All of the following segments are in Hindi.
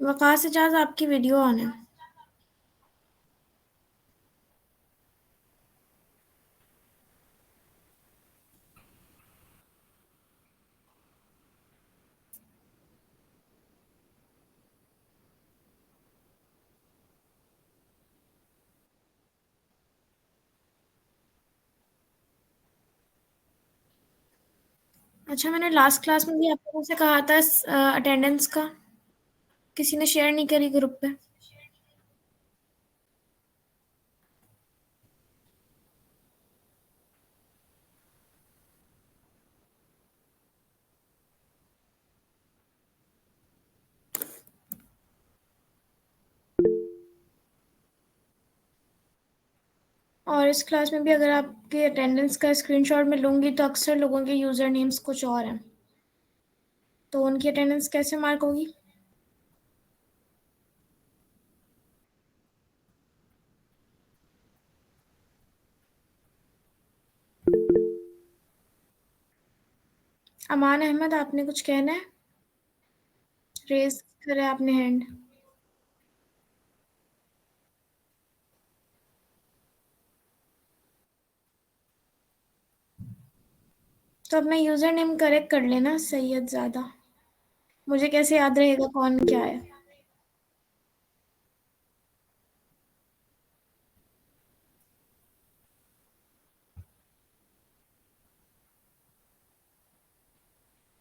वक़ास एजाज आपकी वीडियो ऑन है। अच्छा, मैंने लास्ट क्लास में भी आप लोगों से कहा था अटेंडेंस का। किसी ने शेयर नहीं करी ग्रुप पे। और इस क्लास में भी अगर आपके अटेंडेंस का स्क्रीनशॉट मैं लूंगी तो अक्सर लोगों के यूज़र नेम्स कुछ और हैं, तो उनकी अटेंडेंस कैसे मार्क होगी? अमान अहमद, आपने कुछ कहना है? रेज करा आपने हैंड। तो अपना यूज़र नेम करेक्ट कर लेना, सैयद ज़्यादा। मुझे कैसे याद रहेगा कौन क्या है?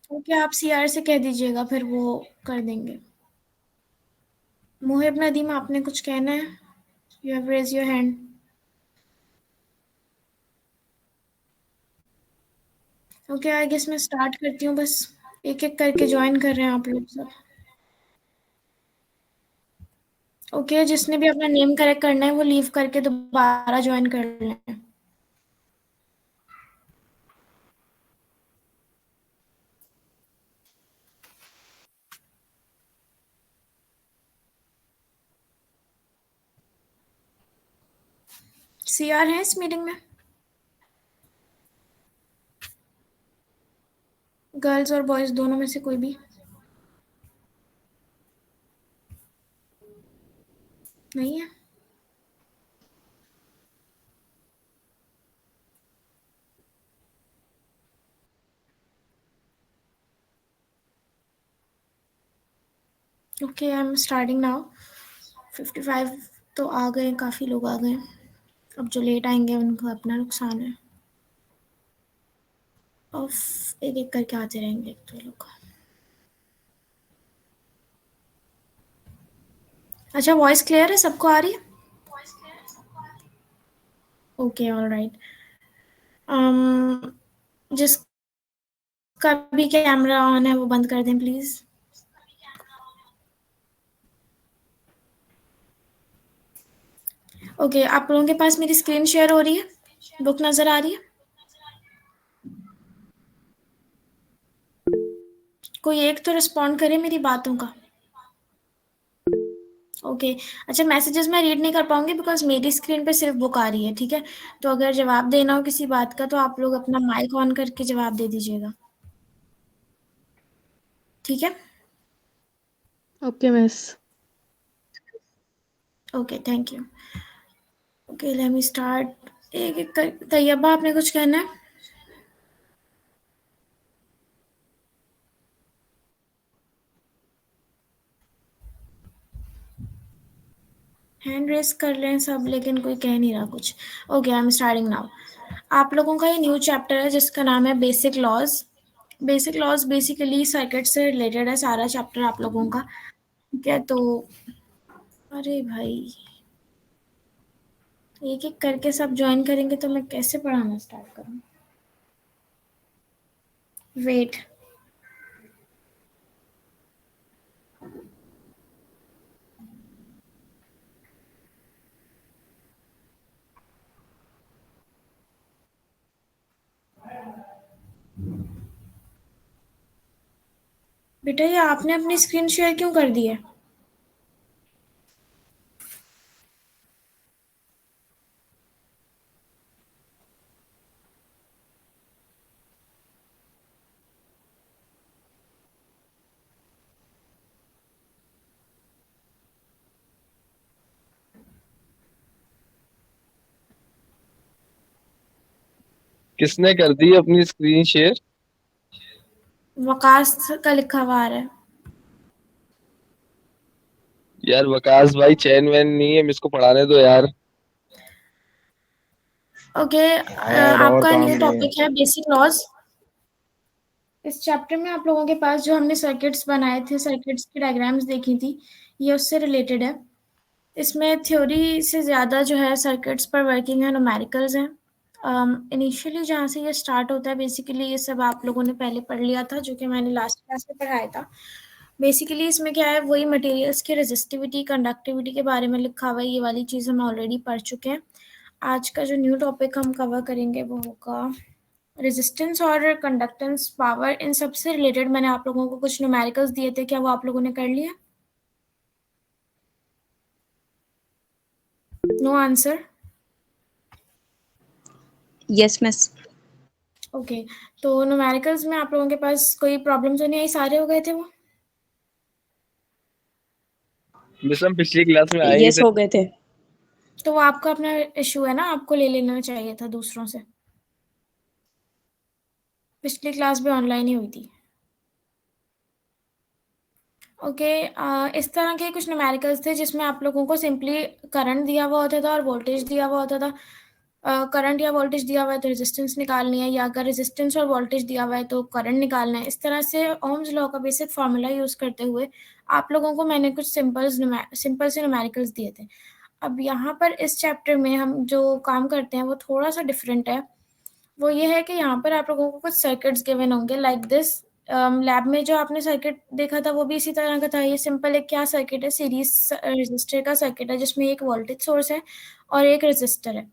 तो क्या आप सीआर से कह दीजिएगा, फिर वो कर देंगे। मुहिब नदीम, आपने कुछ कहना है? You have raise your hand. Okay, I guess मैं स्टार्ट करती हूँ बस। एक एक करके ज्वाइन कर रहे हैं आप लोग सब। ओके, जिसने भी अपना नेम करेक्ट करना है वो लीव करके दोबारा ज्वाइन कर लें। सीआर है इस मीटिंग में? गर्ल्स और बॉयज दोनों में से कोई भी? नहीं है? Okay, I am starting now. 55 तो आ गए, काफ़ी लोग आ गए। अब जो लेट आएंगे उनका अपना नुकसान है। ऑफ एक एक करके आते रहेंगे एक दो लोग। अच्छा, वॉइस क्लियर है? सबको आ रही है? Okay, all right. जिसका भी कैमरा ऑन है वो बंद कर दें प्लीज़। ओके, आप लोगों के पास मेरी स्क्रीन शेयर हो रही है? बुक नज़र आ रही है? कोई एक तो रिस्पॉन्ड करे मेरी बातों का। ओके। अच्छा, मैसेजेस मैं रीड नहीं कर पाऊंगी बिकॉज मेरी स्क्रीन पे सिर्फ बुक आ रही है, ठीक है? तो अगर जवाब देना हो किसी बात का तो आप लोग अपना माइक ऑन करके जवाब दे दीजिएगा, ठीक है? Okay miss. Okay, thank you. Okay, let me start. एक एक कर। तैयबा, आपने कुछ कहना है? हैंड रेस कर लें सब, लेकिन कोई कह नहीं रहा कुछ। Okay, I am starting now. आप लोगों का ये न्यू चैप्टर है जिसका नाम है basic laws. Basic laws basically circuit से रिलेटेड है सारा चैप्टर आप लोगों का, ठीक है? तो अरे भाई, एक एक करके सब ज्वाइन करेंगे तो मैं कैसे पढ़ाना स्टार्ट करूँ? वेट। बेटा, ये आपने अपनी स्क्रीन शेयर क्यों कर दी है? किसने कर दी अपनी स्क्रीन शेयर? वकास का लिखा हुआ आ रहा है। यार वकास भाई चैन वैन नहीं है, इसको पढ़ाने दो यार। ओके, हाँ यार, और आपका काम न्यू नहीं है। टॉपिक है बेसिक लॉज। इस चैप्टर में आप लोगों के पास जो हमने सर्किट्स बनाए थे, सर्किट्स की डायग्राम्स देखी थी, ये उससे रिलेटेड है। इसमें थ्योरी से ज़्यादा जो है सर्किट्स पर वर्किंग है, न्यूमेरिकल्स हैं। इनिशियली जहाँ से ये स्टार्ट होता है, बेसिकली ये सब आप लोगों ने पहले पढ़ लिया था, जो कि मैंने लास्ट क्लास में पढ़ाया था। बेसिकली इसमें क्या है, वही मटेरियल्स की रेजिस्टिविटी, कंडक्टिविटी के बारे में लिखा हुआ है। ये वाली चीज़ हम ऑलरेडी पढ़ चुके हैं। आज का जो न्यू टॉपिक हम कवर करेंगे वो होगा रेजिस्टेंस और कंडक्टेंस, पावर। इन सब से रिलेटेड मैंने आप लोगों को कुछ न्यूमेरिकल्स दिए थे, क्या वो आप लोगों ने कर लिया? No answer? Yes miss. Okay, तो न्यूमेरिकल्स में आप लोगों के पास कोई प्रॉब्लम तो नहीं आई? सारे हो गए थे वो? मिस हम पिछली क्लास में आए ही यस थे। हो गए थे। तो वो आपका अपना इशू है ना, आपको ले लेना चाहिए था दूसरों से। पिछली क्लास भी ऑनलाइन ही हुई थी। ओके, इस तरह के कुछ न्यूमेरिकल्स थे जिसमें आप लोगों को सिंपली करंट दिया हुआ होता था और वोल्टेज दिया हुआ होता था। करंट या वोल्टेज दिया हुआ है तो रेजिस्टेंस निकालनी है, या अगर रेजिस्टेंस और वोल्टेज दिया हुआ है तो करंट निकालना है। इस तरह से ओम्स लॉ का बेसिक फार्मूला यूज़ करते हुए आप लोगों को मैंने कुछ सिंपल से न्यूमेरिकल्स दिए थे। अब यहाँ पर इस चैप्टर में हम जो काम करते हैं वो थोड़ा सा डिफरेंट है। वो ये है कि यहाँ पर आप लोगों को कुछ सर्किट्स गिवन होंगे लाइक दिस। लैब में जो आपने सर्किट देखा था वो भी इसी तरह का था। ये सिंपल एक क्या सर्किट है, सीरीज रजिस्टर का सर्किट है, जिसमें एक वोल्टेज सोर्स है और एक रजिस्टर है।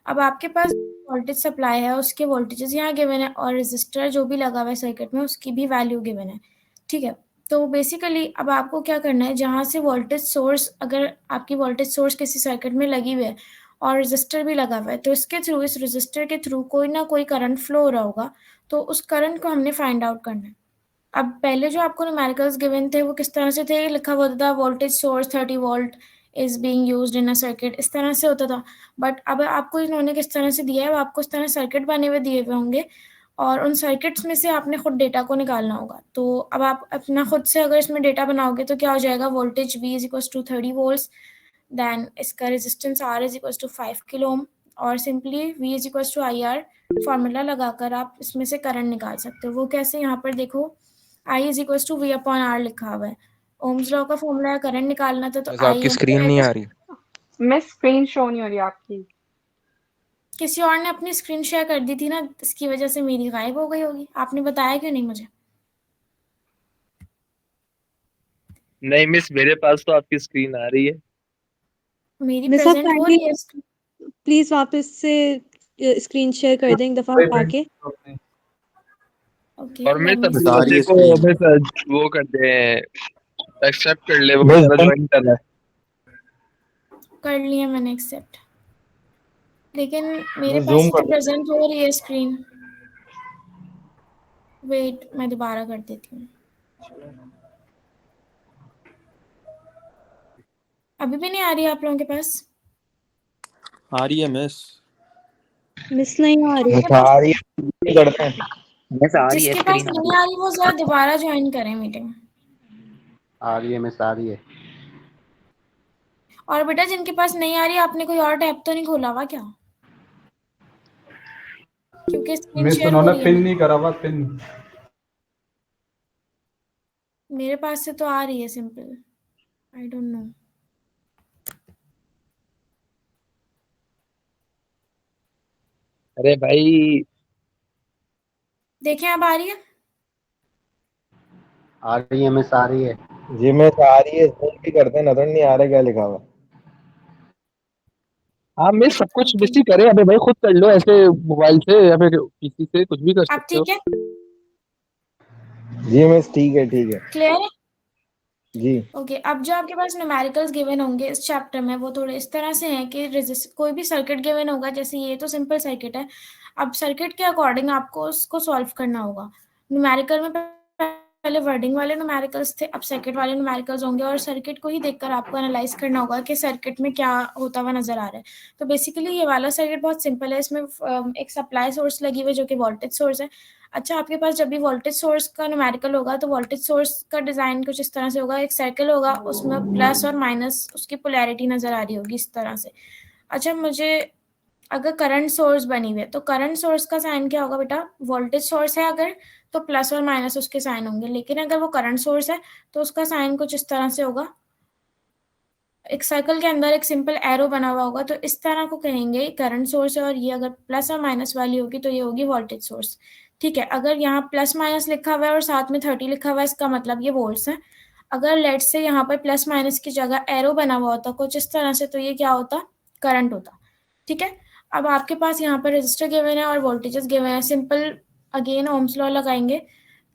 अब आपके पास वोल्टेज सप्लाई है, उसके वोल्टेजेस यहाँ गिवन है, और रजिस्टर जो भी लगा हुआ है सर्किट में उसकी भी वैल्यू गिवन है। ठीक है, तो बेसिकली अब आपको क्या करना है, जहाँ से वोल्टेज सोर्स, अगर आपकी वोल्टेज सोर्स किसी सर्किट में लगी हुई है और रजिस्टर भी लगा हुआ है, तो इसके थ्रू, इस रजिस्टर के थ्रू कोई ना कोई करंट फ्लो हो रहा होगा। तो उस करंट को हमने फाइंड आउट करना है। अब पहले जो आपको न्यूमेरिकल्स गिवन थे वो किस तरह से थे, लिखा हुआ था voltage source 30 volt is being used in a circuit, इस तरह से होता था। बट अब आपको इन्होंने किस तरह से दिया है, वो आपको इस तरह सर्किट बने हुए दिए हुए होंगे और उन सर्किट्स में से आपने खुद डेटा को निकालना होगा। तो अब आप अपना खुद से अगर इसमें डेटा बनाओगे तो क्या हो जाएगा, voltage V is equal to 30 volt, then इसका resistance R is equal to 5 kilo ohm, और simply V is equal to IR formula लगाकर आप इसमें से करंट निकाल सकते हो। वो कैसे, यहाँ पर देखो I is equal to V upon R लिखा हुआ है। ओम्स लॉ का फॉर्मूला है, करंट निकालना था तो बस I आपकी ओम स्क्रीन नहीं रहेगा। आ रही। मैं स्क्रीन शो नहीं हो रही आपकी। किसी और ने अपनी स्क्रीन शेयर कर दी थी ना, इसकी वजह से मेरी गायब हो गई होगी। आपने बताया क्यों नहीं मुझे? नहीं मिस, मेरे पास तो आपकी स्क्रीन आ रही है। मेरी मिस आप प्रेजेंट हो काइंडली रही है screen? प्लीज वापस से स्क्रीन शेयर कर दें एक दफा आके। ओके, और लेट मिस मी अभी बता रही है देखो, स्क्रीन। मिस वो कर दे, एक्सेप्ट कर ले, वो बेचारा ज्वाइन कर रहा है। कर लिया मैंने एक्सेप्ट, लेकिन मेरे मैं पास जूम से कर तो प्रेजेंट हो रही है स्क्रीन। वेट, मैं दोबारा कर देती हूँ। अभी भी नहीं आ रही है आप लोगों के पास? आ रही है मिस। मिस नहीं आ रही। जिसके पास आ रही है, करते हैं। मिस आ रही है, जिसके पास स्क्रीन आ रही नहीं आ रही वो जरा दोबारा ज्वाइन करें मीटिंग। आ रही है मिस, आ रही है। और बेटा जिनके पास नहीं आ रही, आपने कोई और टैब तो नहीं खोला हुआ क्या? क्योंकि स्क्रीन मिस शेयर हो उन्होंने रही है पिन ना। नहीं करा हुआ, पिन। मेरे पास से तो आ रही है सिंपल, आई डोंट नो। अरे भाई, देखें अब आ रही है? आ रही है मिस, आ रही है जी मिस, आ रही है। जूम भी करते हैं, नजर नहीं आ रहा क्या लिखा हुआ। हाँ मिस सब कुछ ओके, मिस ही करे। अबे भाई खुद कर लो ऐसे, मोबाइल से या फिर पीसी से कुछ भी कर अब सकते हो। ठीक है, जी मिस, ठीक है ठीक है क्लियर है? जी। ओके, अब जो आपके पास न्यूमेरिकल्स गिवन होंगे इस चैप्टर में वो थोड़े इस तरह से हैं कि कोई भी सर्किट गिवन होगा, जैसे ये तो सिंपल सर्किट है। अब सर्किट के अकॉर्डिंग आपको उसको सॉल्व करना होगा। न्यूमेरिकल में पहले वर्डिंग वाले न्यूमेरिकल्स थे, अब सर्किट वाले न्यूमेरिकल्स होंगे, और सर्किट को ही देखकर आपको एनालाइज करना होगा कि सर्किट में क्या होता हुआ नजर आ रहा है। तो बेसिकली ये वाला सर्किट बहुत सिंपल है, इसमें एक सप्लाई सोर्स लगी हुई है जो कि वोल्टेज सोर्स है। अच्छा, आपके पास जब भी वोल्टेज सोर्स का न्यूमेरिकल होगा तो वोल्टेज सोर्स का डिजाइन कुछ इस तरह से होगा, एक सर्कल होगा, उसमें प्लस और माइनस उसकी पोलैरिटी नजर आ रही होगी इस तरह से। अच्छा, मुझे अगर करंट सोर्स बनी हुई है तो करंट सोर्स का साइन क्या होगा बेटा? वोल्टेज सोर्स है अगर तो प्लस और माइनस उसके साइन होंगे, लेकिन अगर वो करंट सोर्स है तो उसका साइन कुछ इस तरह से होगा, एक सर्कल के अंदर एक सिंपल एरो बना हुआ होगा, तो इस तरह को कहेंगे करंट सोर्स है, और ये अगर प्लस और माइनस वाली होगी तो ये होगी वोल्टेज सोर्स। ठीक है, अगर यहाँ प्लस माइनस लिखा हुआ है और साथ में 30 लिखा हुआ है, इसका मतलब ये वोल्ट्स है। अगर लेट से यहाँ पर प्लस माइनस की जगह एरो बना हुआ होता कुछ इस तरह से, तो ये क्या होता? करंट होता। ठीक है, अब आपके पास यहाँ पर रजिस्टर गिवन है और वोल्टेजेस गिवन है। सिंपल अगेन ओम्स लॉ लगाएंगे।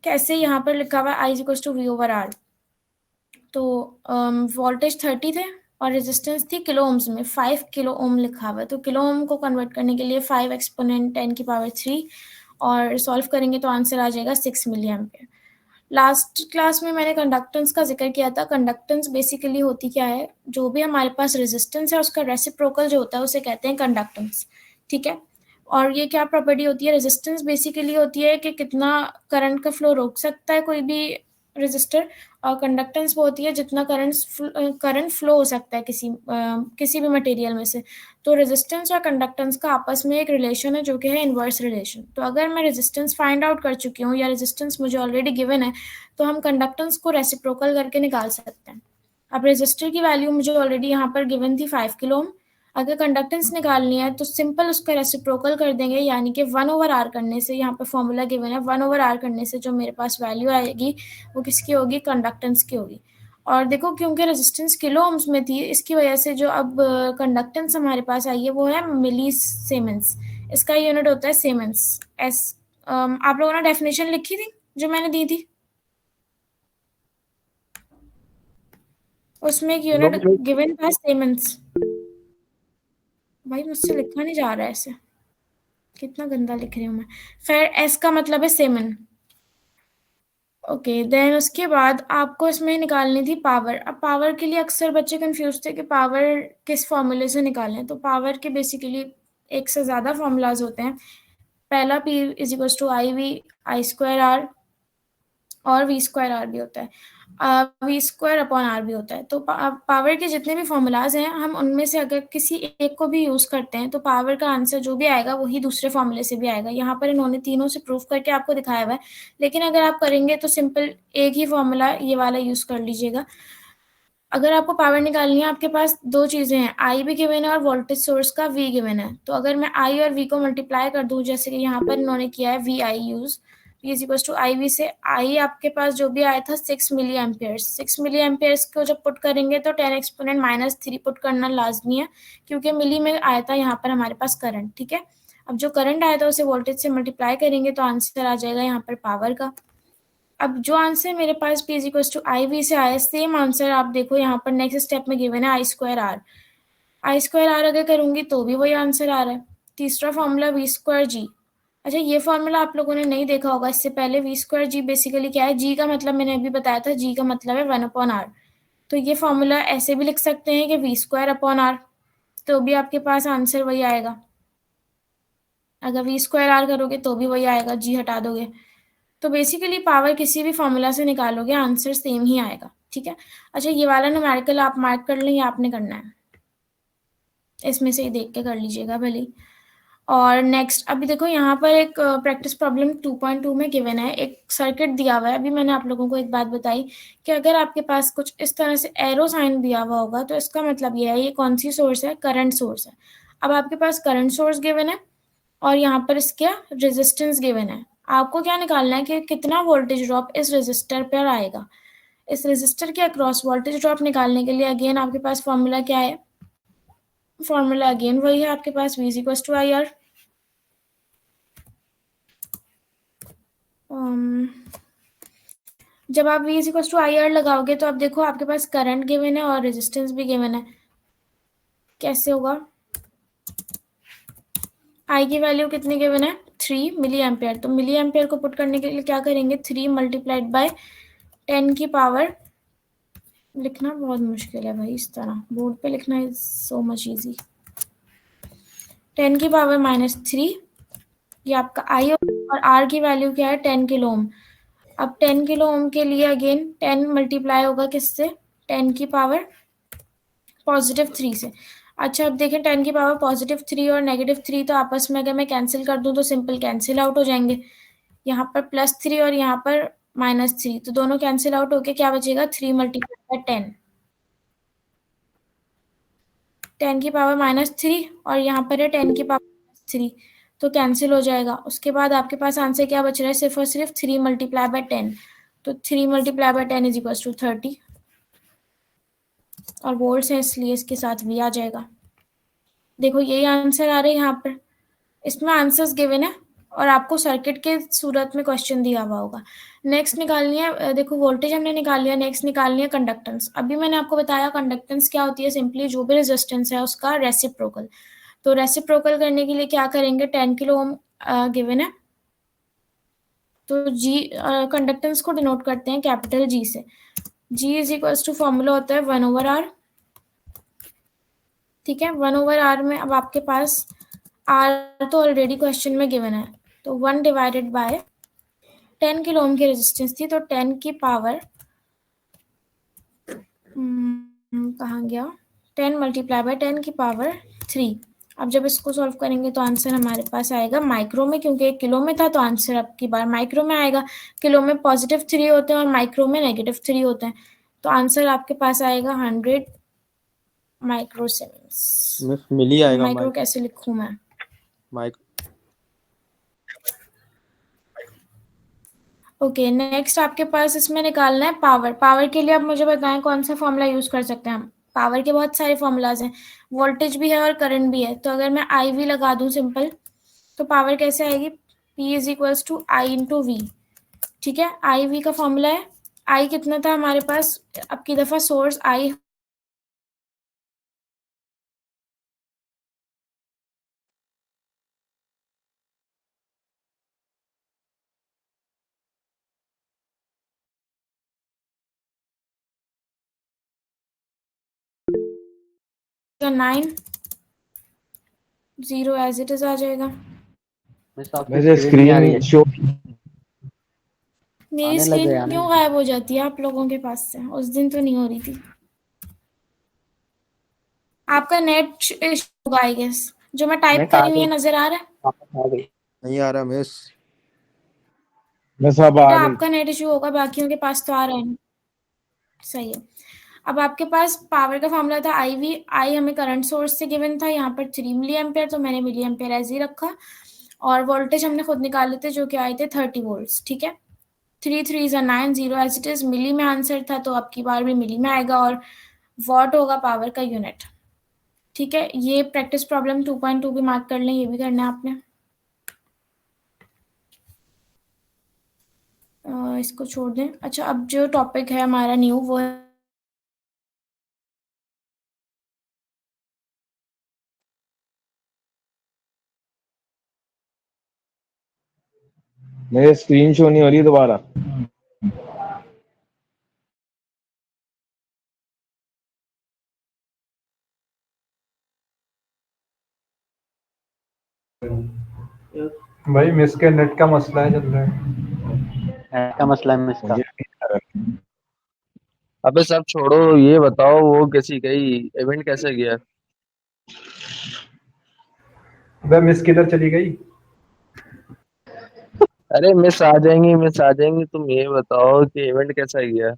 कैसे? यहाँ पर लिखा हुआ है I = V over R, तो वोल्टेज 30 थे और रेजिस्टेंस थी किलो ओम्स में, 5 किलो ओम लिखा हुआ है, तो किलो ओम को कन्वर्ट करने के लिए 5 एक्सपोनेंट 10⁻³ और सॉल्व करेंगे तो आंसर आ जाएगा 6 मिली एम्पियर। लास्ट क्लास में मैंने कंडक्टेंस का जिक्र किया था। कंडक्टेंस बेसिकली होती क्या है? जो भी हमारे पास रेजिस्टेंस है उसका रेसिप्रोकल जो होता है उसे कहते हैं कंडक्टेंस। ठीक है, और ये क्या प्रॉपर्टी होती है? रेजिस्टेंस बेसिकली होती है कि कितना करंट का फ्लो रोक सकता है कोई भी रेजिस्टर, और कंडक्टेंस वो होती है जितना करंट फ्लो हो सकता है किसी भी मटेरियल में से। तो रेजिस्टेंस और कंडक्टेंस का आपस में एक रिलेशन है जो कि है इनवर्स रिलेशन। तो अगर मैं रेजिस्टेंस फाइंड आउट कर चुकी हूँ या रेजिस्टेंस मुझे ऑलरेडी गिवन है, तो हम कंडक्टेंस को रेसिप्रोकल करके निकाल सकते हैं। अब रेजिस्टर की वैल्यू मुझे ऑलरेडी यहाँ पर गिवन थी 5 किलो ओम। अगर कंडक्टेंस निकालनी है तो सिंपल उसका रेसिप्रोकल कर देंगे, यानी कि 1/R करने से, यहाँ पर फॉर्मूला गिवन है, 1/R करने से जो मेरे पास वैल्यू आएगी वो किसकी होगी? कंडक्टेंस की होगी। और देखो, क्योंकि रेजिस्टेंस किलो ओम्स में थी, इसकी वजह से जो अब कंडक्टेंस हमारे पास आई है वो है मिली सीमेंस। इसका यूनिट होता है सीमेंस। आप लोगों ने डेफिनेशन लिखी थी जो मैंने दी थी, उसमें एक यूनिट गिवन था सीमेंस। भाई मुझसे लिखा नहीं जा रहा है ऐसे, कितना गंदा लिख रही हूँ मैं। फिर एस का मतलब है सेमन। ओके, देन उसके बाद आपको इसमें निकालनी थी पावर। अब पावर के लिए अक्सर बच्चे कंफ्यूज थे कि पावर किस फॉर्मूले से निकालें। तो पावर के बेसिकली एक से ज़्यादा फॉर्मूलाज होते हैं। पहला P = IV² और V²R भी होता है, V²/R भी होता है। तो पावर के जितने भी फॉर्मूलाज हैं, हम उनमें से अगर किसी एक को भी यूज़ करते हैं तो पावर का आंसर जो भी आएगा वही दूसरे फॉर्मूले से भी आएगा। यहाँ पर इन्होंने तीनों से प्रूफ करके आपको दिखाया हुआ है, लेकिन अगर आप करेंगे तो सिंपल एक ही फॉर्मूला ये वाला यूज़ कर लीजिएगा। अगर आपको पावर निकालनी है, आपके पास दो चीज़ें हैं, I भी गिवन है और वोल्टेज सोर्स का V गिवन है। तो अगर मैं I और V को मल्टीप्लाई कर दूँ, जैसे कि यहाँ पर इन्होंने किया है VI यूज़, P = IV से I आपके पास जो भी आया था 6 मिली एम्पियर्स। 6 मिली एम्पियर्स को जब पुट करेंगे तो 10 एक्सपोनेंट -3 पुट करना लाजमी है, क्योंकि मिली में आया था यहाँ पर हमारे पास करंट। ठीक है, अब जो करंट आया था उसे वोल्टेज से मल्टीप्लाई करेंगे तो आंसर आ जाएगा यहाँ पर पावर का। अब जो आंसर मेरे पास P = IV से आया, सेम आंसर आप देखो यहाँ पर नेक्स्ट स्टेप में गिवन है I²R। I²R अगर करूँगी तो भी वही आंसर आ रहा है। तीसरा फॉर्मूला V²G। अच्छा, ये फॉर्मूला आप लोगों ने नहीं देखा होगा इससे पहले। V²G बेसिकली क्या है? G का मतलब मैंने अभी बताया था, G का मतलब है 1/R। तो ये फॉर्मूला ऐसे भी लिख सकते हैं कि V²/R, तो भी आपके पास आंसर वही आएगा। अगर V²R करोगे तो भी वही आएगा, G हटा दोगे तो बेसिकली पावर किसी भी फॉर्मूला से निकालोगे आंसर सेम ही आएगा। ठीक है, अच्छा ये वाला न्यूमेरिकल आप मार्क कर लें, ये आपने करना है, इसमें से ही देख के कर लीजिएगा भले। और नेक्स्ट अभी देखो यहाँ पर एक प्रैक्टिस प्रॉब्लम 2.2 में गिवन है, एक सर्किट दिया हुआ है। अभी मैंने आप लोगों को एक बात बताई कि अगर आपके पास कुछ इस तरह से एरो साइन दिया हुआ होगा तो इसका मतलब ये है ये कौन सी सोर्स है? करंट सोर्स है। अब आपके पास करंट सोर्स गिवन है और यहाँ पर इसका रेजिस्टेंस गिवन है। आपको क्या निकालना है कि कितना वोल्टेज ड्रॉप इस रेजिस्टर पर आएगा। इस रेजिस्टर के अक्रॉस वोल्टेज ड्रॉप निकालने के लिए अगेन आपके पास फॉर्मूला क्या है? फॉर्मूला अगेन वही है आपके पास, V = IR। जब आप V = IR लगाओगे तो आप देखो आपके पास करंट गिवन है और रेजिस्टेंस भी गिवन है। कैसे होगा? I की वैल्यू कितनी गिवन है? 3 मिली एम्पेयर। तो मिली एम्पेयर को पुट करने के लिए क्या करेंगे? 3 × 10 की पावर, लिखना बहुत मुश्किल है भाई, इस तरह बोर्ड पे लिखना इज सो मच इजी। 10 की पावर -3, ये आपका आई, और आर की वैल्यू क्या है 10 किलो ओम। अब 10 किलो ओम के लिए अगेन 10 मल्टीप्लाई होगा किससे, 10 की पावर +3 से। अच्छा अब देखें 10 की पावर +3 और -3 तो आपस में अगर मैं कैंसिल कर दूं तो सिंपल कैंसिल आउट हो जाएंगे। यहाँ पर +3 और यहाँ पर -3, तो दोनों कैंसिल आउट होके क्या बचेगा, 3 × 10, 10 की पावर -3 और यहाँ पर है 10 की पावर +3, तो कैंसिल हो जाएगा। उसके बाद आपके पास आंसर क्या बच रहा है, सिर्फ और सिर्फ 3 × 10, तो 3 × 10 = 30, और वोल्ट्स है इसलिए इसके साथ V आ जाएगा। देखो यही आंसर आ रहा है यहाँ पर, इसमें आंसर्स गिवन है और आपको सर्किट के सूरत में क्वेश्चन दिया हुआ होगा। नेक्स्ट निकालनी है, देखो वोल्टेज हमने निकाल लिया, नेक्स्ट निकालनी है कंडक्टेंस। अभी मैंने आपको बताया कंडक्टेंस क्या होती है, सिंपली जो भी रेजिस्टेंस है उसका रेसिप्रोकल। तो रेसिप्रोकल करने के लिए क्या करेंगे, 10 किलो ओम गिवन है, तो जी कंडक्टेंस को डिनोट करते हैं कैपिटल जी से। जी = फॉर्मूला होता है 1/R, ठीक है। 1/R में अब आपके पास R तो ऑलरेडी क्वेश्चन में गिवन है, तो 1 डिवाइडेड बाय 10 किलो ओम की रेजिस्टेंस थी, तो 10 की पावर कहाँ गया, 10 × 10 की पावर 3। अब जब इसको सॉल्व करेंगे तो आंसर हमारे पास आएगा माइक्रो में, क्योंकि किलो में था तो आंसर अब की बार माइक्रो में आएगा। किलो में +3 होते हैं और माइक्रो में -3 होते हैं, तो आंसर आपके पास आएगा 100 माइक्रोसीमेंस। मिस मिली आएगा माइक्रो कैसे लिखूं मैं, माइक ओके। नेक्स्ट आपके पास इसमें निकालना है पावर। पावर के लिए आप मुझे बताएं कौन सा फॉर्मूला यूज कर सकते हैं हम। पावर के बहुत सारे फॉर्मूलाज हैं, वोल्टेज भी है और करंट भी है, तो अगर मैं आई वी लगा दूं सिंपल, तो पावर कैसे आएगी, P = I × V, ठीक है। आई वी का फॉर्मूला है, आई कितना था हमारे पास, अब की दफा सोर्स आई का 9, 0 एज इट इज आ जाएगा। मेरे स्क्रीन शो मेरी स्क्रीन क्यों गायब हो जाती है आप लोगों के पास से, उस दिन तो नहीं हो रही थी। आपका नेट इशू होगा आई गेस, जो मैं टाइप करी हुई है नजर आ रहा है, नहीं आ रहा मिस। मैं सब बेटा आ गई। आपका नेट इशू होगा, बाकियों के पास तो आ रहा है, सही है। अब आपके पास पावर का फॉर्मूला था आई वी, आई हमें करंट सोर्स से गिवन था, यहाँ पर 3 मिली एम्पेयर, तो मैंने मिली एम्पेयर एज ही रखा, और वोल्टेज हमने खुद निकाले थे जो कि आए थे 30 वोल्ट्स, ठीक है। 3 3 9, 0 एज इट इज, मिली में आंसर था तो अब की बार भी मिली में आएगा, और वॉट होगा पावर का यूनिट, ठीक है। ये प्रैक्टिस प्रॉब्लम 2.2 भी मार्क कर लें, ये भी करना है आपने। इसको छोड़ दें। अच्छा अब जो टॉपिक है हमारा न्यू, वो है मेरी स्क्रीन शो नहीं हो रही दोबारा। भाई मिस के नेट का मसला है, चल रहा है नेट का मसला है मिस का। मुझे नहीं आ रहा। अबे सब छोड़ो, ये बताओ वो कैसी गई, इवेंट कैसे गया। भाई मिस किधर चली गई? अरे मिस आ जाएंगी, मिस आ जाएंगी, तुम ये बताओ कि इवेंट कैसा गया।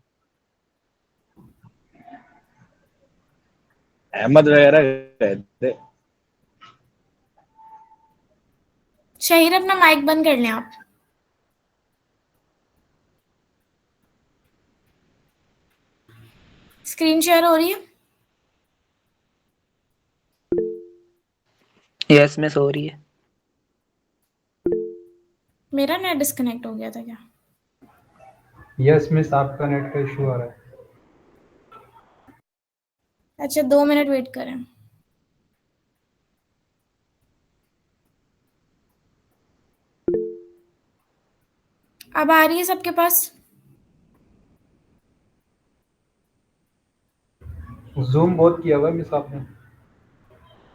अहमद वगैरह गए थे। शहीर, अपना माइक बंद कर लें आप। स्क्रीन शेयर हो रही है? यस मिस हो रही है। मेरा नेट डिस्कनेक्ट हो गया था क्या? यस मिस, आपका नेट का इशू आ रहा है। अच्छा 2 मिनट वेट करें। अब आ रही है सबके पास? जूम बहुत किया हुआ है मिस आपने।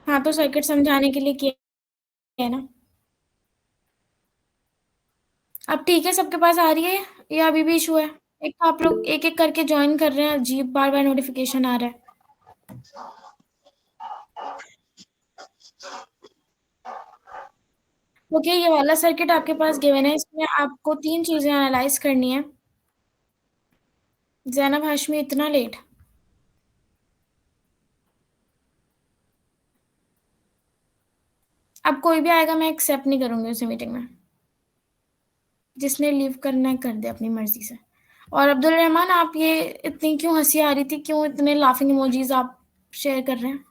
हाँ तो सर्किट समझाने के लिए किया है ना। अब ठीक है, सबके पास आ रही है या अभी भी इशू है? एक तो आप लोग एक एक करके ज्वाइन कर रहे हैं, अजीब बार बार नोटिफिकेशन आ रहा है। ओके, ये वाला सर्किट आपके पास गिवन है, इसमें आपको 3 चीजें एनालाइज करनी है। ज़ैनब हाशमी इतना लेट? अब कोई भी आएगा मैं एक्सेप्ट नहीं करूंगी उसे मीटिंग में। जिसने लीव करना है कर दे अपनी मर्जी से। और अब्दुल रहमान, आप ये इतनी क्यों हंसी आ रही थी, क्यों इतने लाफिंग इमोजीज आप शेयर कर रहे हैं?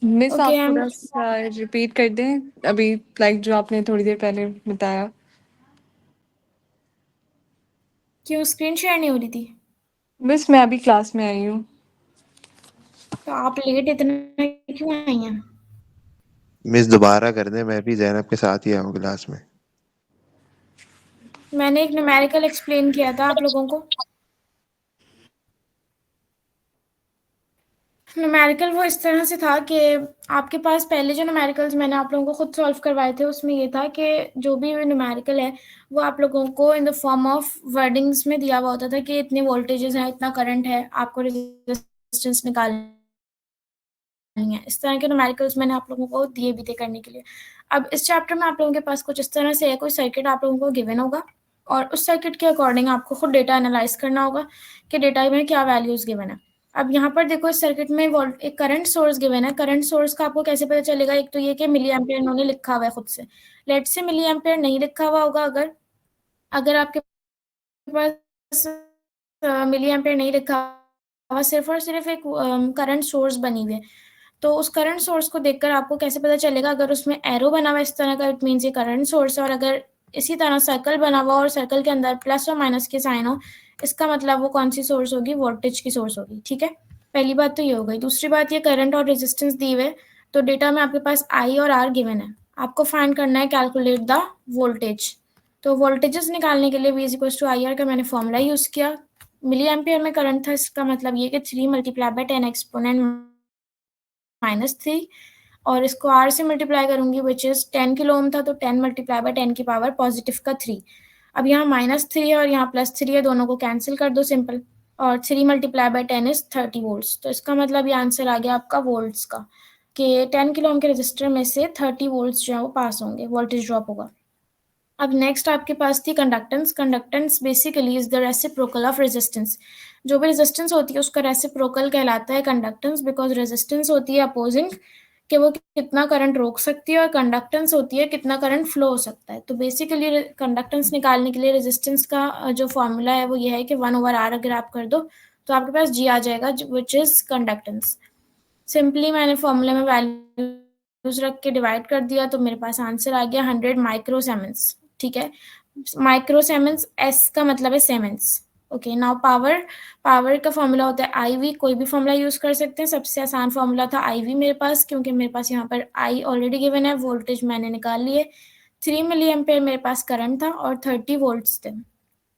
मिस ओके, आप थोड़ा सा रिपीट कर दें अभी, लाइक जो आपने थोड़ी देर पहले बताया। क्यों स्क्रीन शेयर नहीं हो रही थी? मिस मैं अभी क्लास में आई हूँ। तो आप लेट इतना क्यों आई हैं? मिस दोबारा कर दें, मैं भी जैनब के साथ ही आऊँ क्लास में। मैंने एक न्यूमेरिकल एक्सप्लेन किया था आप लोगों को। न्यूमेरिकल वो इस तरह से था कि आपके पास पहले जो न्यूमेरिकल्स मैंने आप लोगों को खुद सॉल्व करवाए थे, उसमें ये था कि जो भी न्यूमेरिकल है वो आप लोगों को in the form of wordings में दिया हुआ होता था कि इतने वोल्टेजेस हैं, इतना करंट है, आपको रेजिस्टेंस निकालनी है। इस तरह के न्यूमेरिकल्स मैंने आप लोगों को दिए भी थे करने के लिए। अब इस चैप्टर में आप लोगों के पास कुछ इस तरह से है, कोई सर्किट आप लोगों को गिवन होगा और उस सर्किट के अकॉर्डिंग आपको खुद डेटा एनालाइज करना होगा कि डेटा में क्या वैल्यूज गिवन है। अब यहाँ पर देखो, इस सर्किट में एक करंट सोर्स गिवन है। करंट सोर्स का आपको कैसे पता चलेगा? एक तो ये कि मिली एम्पेयर इन्होंने लिखा हुआ है खुद से। लेट से मिली एम्पेयर नहीं लिखा हुआ होगा, अगर आपके पास मिली एम्पेयर नहीं लिखा हुआ, सिर्फ और सिर्फ एक करंट सोर्स बनी हुई है, तो उस करंट सोर्स को देखकर आपको कैसे पता चलेगा? अगर उसमें एरो बना हुआ इस तरह का, इट मीन्स ये करंट सोर्स है, और अगर इसी तरह सर्कल बना हुआ और सर्कल के अंदर प्लस और माइनस के साइन हो, इसका मतलब वो कौन सी सोर्स होगी? वोल्टेज की सोर्स होगी। ठीक है, पहली बात तो ये हो गई। दूसरी बात, ये करंट और रेजिस्टेंस दी हुए, तो डेटा में आपके पास आई और आर गिवन है, आपको फाइंड करना है कैलकुलेट द वोल्टेज। तो वोल्टेजेस निकालने के लिए V = IR का मैंने फॉर्मूला यूज किया। मिली एम्पियर में करंट था, इसका मतलब ये कि 3 × 10 एक्सपोनेंट -3, और इसको R से मल्टीप्लाई करूंगी, विच इज 10 किलो ओम था, तो 10 × 10 की पावर पॉजिटिव का 3। अब यहाँ -3 है और यहाँ +3 है, दोनों को कैंसिल कर दो सिंपल, और 3 × 10 इज 30 वोल्ट्स। तो इसका मतलब ये आंसर आ गया आपका वोल्ट्स का, कि 10 किलो ओम के रजिस्टर में से 30 वोल्ट्स जो है वो पास होंगे, वोल्टेज ड्रॉप होगा। अब नेक्स्ट आपके पास थी conductance. Conductance basically is the reciprocal of resistance. जो भी रेजिस्टेंस होती है उसका रेसिप्रोकल कहलाता है कंडक्टेंस, बिकॉज रेजिस्टेंस होती है अपोजिंग, कि वो कितना करंट रोक सकती है, और कंडक्टेंस होती है कितना करंट फ्लो हो सकता है। तो बेसिकली कंडक्टेंस निकालने के लिए रेजिस्टेंस का जो फॉर्मूला है वो ये है कि 1/R अगर आप कर दो तो आपके पास G आ जाएगा, विच इज कंडक्टेंस। सिंपली मैंने फॉर्मूले में वैल्यूज रख के डिवाइड कर दिया, तो मेरे पास आंसर आ गया 100 माइक्रोसेमेंस। ठीक है, माइक्रोसेमेंस, एस का मतलब है सेमेंस। ओके, नाउ पावर का फॉर्मूला होता है IV, कोई भी फॉर्मूला यूज कर सकते हैं। सबसे आसान फॉर्मूला था IV मेरे पास, क्योंकि मेरे पास यहाँ पर I ऑलरेडी गिवन है, वोल्टेज मैंने निकाल लिए। 3 मिली एम्पेयर मेरे पास करंट था और 30 वोल्ट्स थे।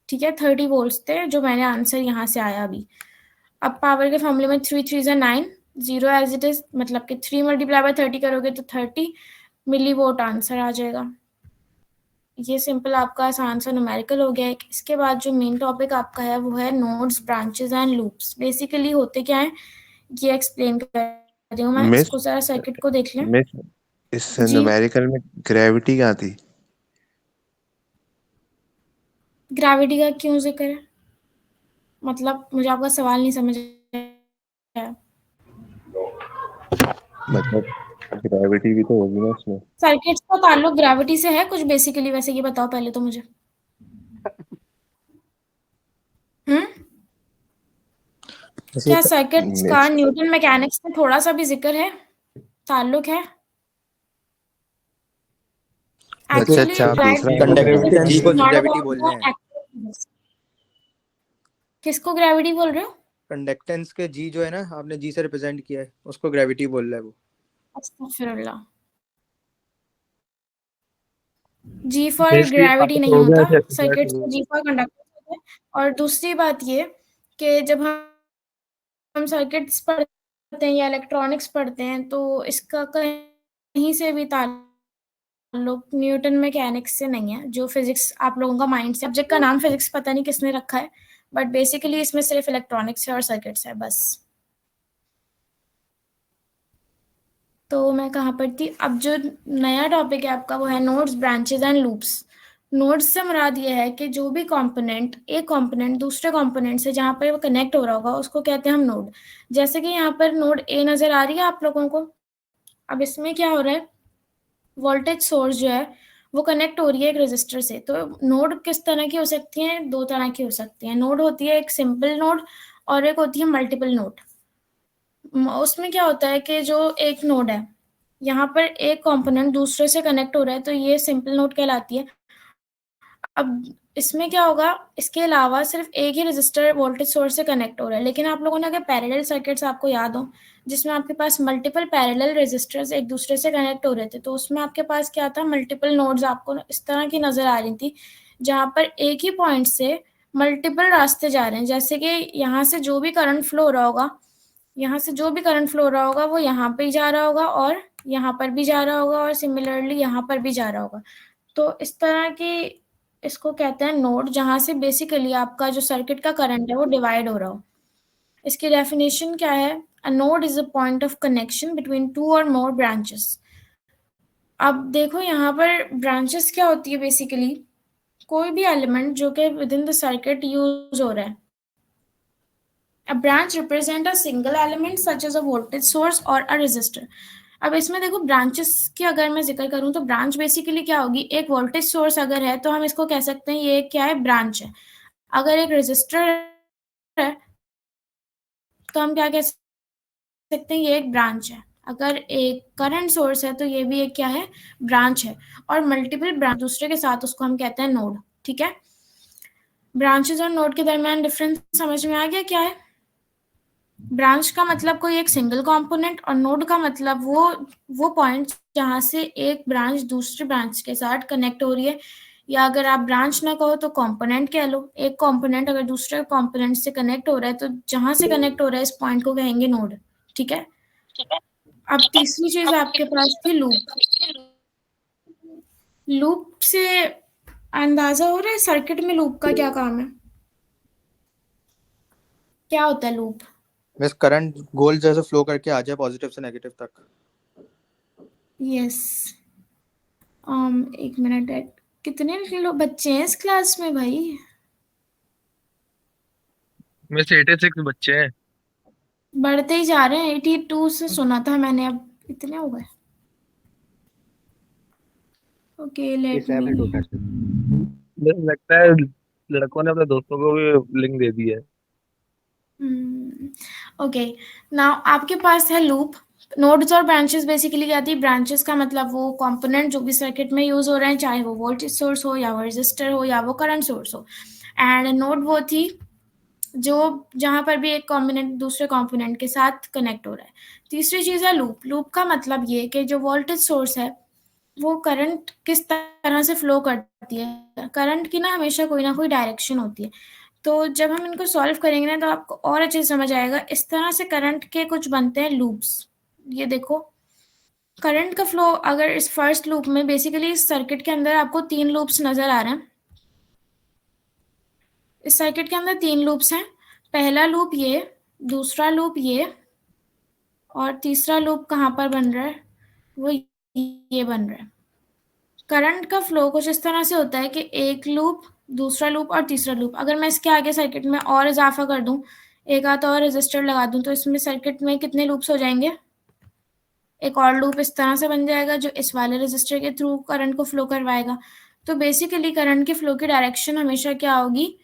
ठीक है, 30 वोल्ट्स थे जो मैंने आंसर यहाँ से आया अभी। अब पावर के फॉर्मूले में 3 3 = 9, 0 एज इट इज, मतलब कि 3 × 30 करोगे तो 30 मिली वोट आंसर आ जाएगा। ये सिंपल आपका आसान सा न्यूमेरिकल हो गया है। इसके बाद जो मेन टॉपिक आपका है वो है nodes, branches and loops. Basically होते क्या है ये एक्सप्लेन कर रही हूँ मैं। मिस इसको जरा सर्किट को देख लें। मिस इस जी, न्यूमेरिकल में ग्रेविटी कहाँ थी? ग्रेविटी का क्यों जिक्र है? मतलब मुझे आपका सवाल नहीं समझ आया। मतलब ग्रेविटी भी तो होगी ना उसमें। सर्किट्स का ताल्लुक ग्रेविटी से है कुछ बेसिकली? वैसे ये बताओ पहले तो मुझे। क्या सर्किट्स का मिस न्यूटन मैकेनिक्स में थोड़ा सा भी जिक्र है, ताल्लुक है? अच्छा एक्चुअली अच्छा, आप दूसरा कंडक्टेंस जी को नॉट ग्रेविटी अबाउट बोल रहे द हैं। एक्टिव। किसको ग्रेविटी बोल रहे हो? कंडक्टेंस के जी जो है ना, आपने जी से रिप्रेजेंट किया है, उसको ग्रेविटी बोल रहा है वो। अस्तगफिरुल्लाह। जी फॉर बेसिकली ग्रेविटी आपस नहीं हो गया होता, ऐसे सर्किट्स में जी फॉर कंडक्टेंस होते हैं। और दूसरी बात ये कि जब हम सर्किट्स पढ़ते हैं या इलेक्ट्रॉनिक्स पढ़ते हैं तो इसका कहीं से भी ताल्लुक न्यूटन मैकेनिक्स से नहीं है, जो फिजिक्स आप लोगों का माइंड से, सब्जेक्ट का नाम फिजिक्स पता नहीं किसने रखा है, बट बेसिकली इसमें सिर्फ इलेक्ट्रॉनिक्स है और सर्किट्स है बस। तो मैं कहाँ पर थी? अब जो नया टॉपिक है आपका वो है nodes, branches and loops. Nodes से मुराद ये है कि जो भी कंपोनेंट, एक कंपोनेंट दूसरे कंपोनेंट से जहाँ पर वो कनेक्ट हो रहा होगा उसको कहते हैं हम नोड। जैसे कि यहाँ पर नोड ए नज़र आ रही है आप लोगों को। अब इसमें क्या हो रहा है, वोल्टेज सोर्स जो है वो कनेक्ट हो रही है एक रेजिस्टर से। तो नोड किस तरह की हो सकती हैं? दो तरह की हो सकती हैं। नोड होती है एक सिंपल नोड और एक होती है मल्टीपल नोड। उसमें क्या होता है कि जो एक नोड है, यहाँ पर एक कंपोनेंट दूसरे से कनेक्ट हो रहा है तो ये सिंपल नोड कहलाती है। अब इसमें क्या होगा, इसके अलावा सिर्फ एक ही रेजिस्टर वोल्टेज सोर्स से कनेक्ट हो रहा है। लेकिन आप लोगों ने अगर पैरेलल सर्किट्स आपको याद हो जिसमें आपके पास मल्टीपल पैरेलल रेजिस्टर्स एक दूसरे से कनेक्ट हो रहे थे, तो उसमें आपके पास क्या था, मल्टीपल नोड्स आपको इस तरह की नजर आ रही थी जहां पर एक ही पॉइंट से मल्टीपल रास्ते जा रहे हैं। जैसे कि यहाँ से जो भी करंट फ्लो हो रहा होगा, यहाँ से जो भी करंट फ्लो हो रहा होगा वो यहाँ पे जा रहा होगा और यहाँ पर भी जा रहा होगा और सिमिलरली यहाँ पर भी जा रहा होगा। तो इस तरह की, इसको कहते हैं नोड, जहां से बेसिकली आपका जो सर्किट का करंट है वो डिवाइड हो रहा हो। इसकी डेफिनेशन क्या है? अ node is a point of connection between two और मोर ब्रांचेस। अब देखो यहाँ पर ब्रांचेस क्या होती है, बेसिकली कोई भी एलिमेंट जो कि with in the circuit use हो रहा है। A branch represent a single element such as a voltage source or a resistor. अब इसमें देखो ब्रांचेस की अगर मैं जिक्र करूं तो ब्रांच बेसिकली क्या होगी, एक वोल्टेज सोर्स अगर है तो हम इसको कह सकते हैं ये क्या है, ब्रांच है। अगर एक रेजिस्टर है तो हम क्या कह सकते हैं, ये एक ब्रांच है। अगर एक करंट सोर्स है तो ये भी एक क्या है, ब्रांच है। और मल्टीपल ब्रांच दूसरे के साथ उसको हम कहते हैं नोड। ठीक है, ब्रांचेस और नोड के दरमियान डिफरेंस समझ में आ गया क्या है? ब्रांच का मतलब कोई एक सिंगल कंपोनेंट और नोड का मतलब वो पॉइंट जहां से एक ब्रांच दूसरे ब्रांच के साथ कनेक्ट हो रही है, या अगर आप ब्रांच ना कहो तो कंपोनेंट कह लो। एक कंपोनेंट अगर दूसरे कंपोनेंट से कनेक्ट हो रहा है तो जहां से कनेक्ट हो रहा है इस पॉइंट को कहेंगे नोड। ठीक है, अब तीसरी चीज आपके पास थी लूप। लूप से अंदाजा हो रहा है सर्किट में लूप का क्या काम है, क्या होता है लूप? बस करंट गोल जैसे फ्लो करके आ जाए पॉजिटिव से नेगेटिव तक। यस। एक मिनट है, कितने लोग बच्चे हैं इस क्लास में भाई? में से 86 बच्चे हैं। बढ़ते ही जा रहे हैं, 82 से सुना था मैंने, अब इतने हो गए। ओके लेट मी, मुझे लगता है लड़कों ने अपने दोस्तों को भी लिंक दे दी है। ओके नाउ आपके पास है लूप। नोड्स और ब्रांचेस बेसिकली क्या थी? ब्रांचेस का मतलब वो कंपोनेंट जो भी सर्किट में यूज हो रहे हैं, चाहे वो वोल्टेज सोर्स हो या वो रेजिस्टर हो या वो करंट सोर्स हो। एंड नोड वो थी जो जहां पर भी एक कंपोनेंट दूसरे कंपोनेंट के साथ कनेक्ट हो रहा है। तीसरी चीज है लूप। लूप का मतलब ये कि जो वोल्टेज सोर्स है वो करंट किस तरह से फ्लो करती है। करंट की ना कोई डायरेक्शन होती है। तो जब हम इनको सॉल्व करेंगे ना तो आपको और अच्छे से समझ आएगा। इस तरह से करंट के कुछ बनते हैं लूप्स। ये देखो, करंट का फ्लो अगर इस फर्स्ट लूप में, बेसिकली इस सर्किट के अंदर आपको 3 लूप्स नजर आ रहे हैं। इस सर्किट के अंदर 3 लूप्स हैं। पहला लूप ये, दूसरा लूप ये, और तीसरा लूप कहाँ पर बन रहा है, वो ये बन रहा है। करंट का फ्लो कुछ इस तरह से होता है कि एक लूप, दूसरा लूप और तीसरा लूप। अगर मैं इसके आगे सर्किट में और इजाफा कर दूं, एक आध और रेजिस्टर लगा दूं, तो इसमें सर्किट में कितने लूप्स हो जाएंगे? एक और लूप इस तरह से बन जाएगा जो इस वाले रेजिस्टर के थ्रू करंट को फ्लो करवाएगा। तो बेसिकली करंट के फ्लो की डायरेक्शन हमेशा क्या होगी,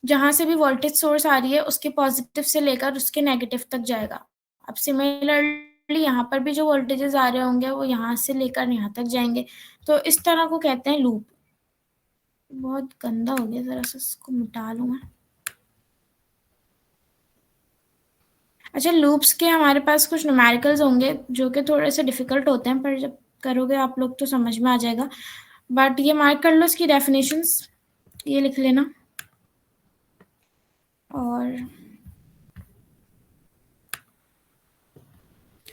जहां से भी वोल्टेज सोर्स आ रही है उसके पॉजिटिव से लेकर उसके नेगेटिव तक जाएगा। अब सिमिलरली यहाँ पर भी जो वोल्टेजेस आ रहे होंगे वो यहाँ से लेकर यहाँ तक जाएंगे। तो इस तरह को कहते हैं लूप। बहुत गंदा हो गया, जरा सा इसको मिटा लूँ मैं। अच्छा, लूप्स के हमारे पास कुछ न्यूमेरिकल्स होंगे जो कि थोड़े से डिफिकल्ट होते हैं, पर जब करोगे आप लोग तो समझ में आ जाएगा। बट ये मार्क कर लो इसकी डेफिनेशंस, ये लिख लेना। और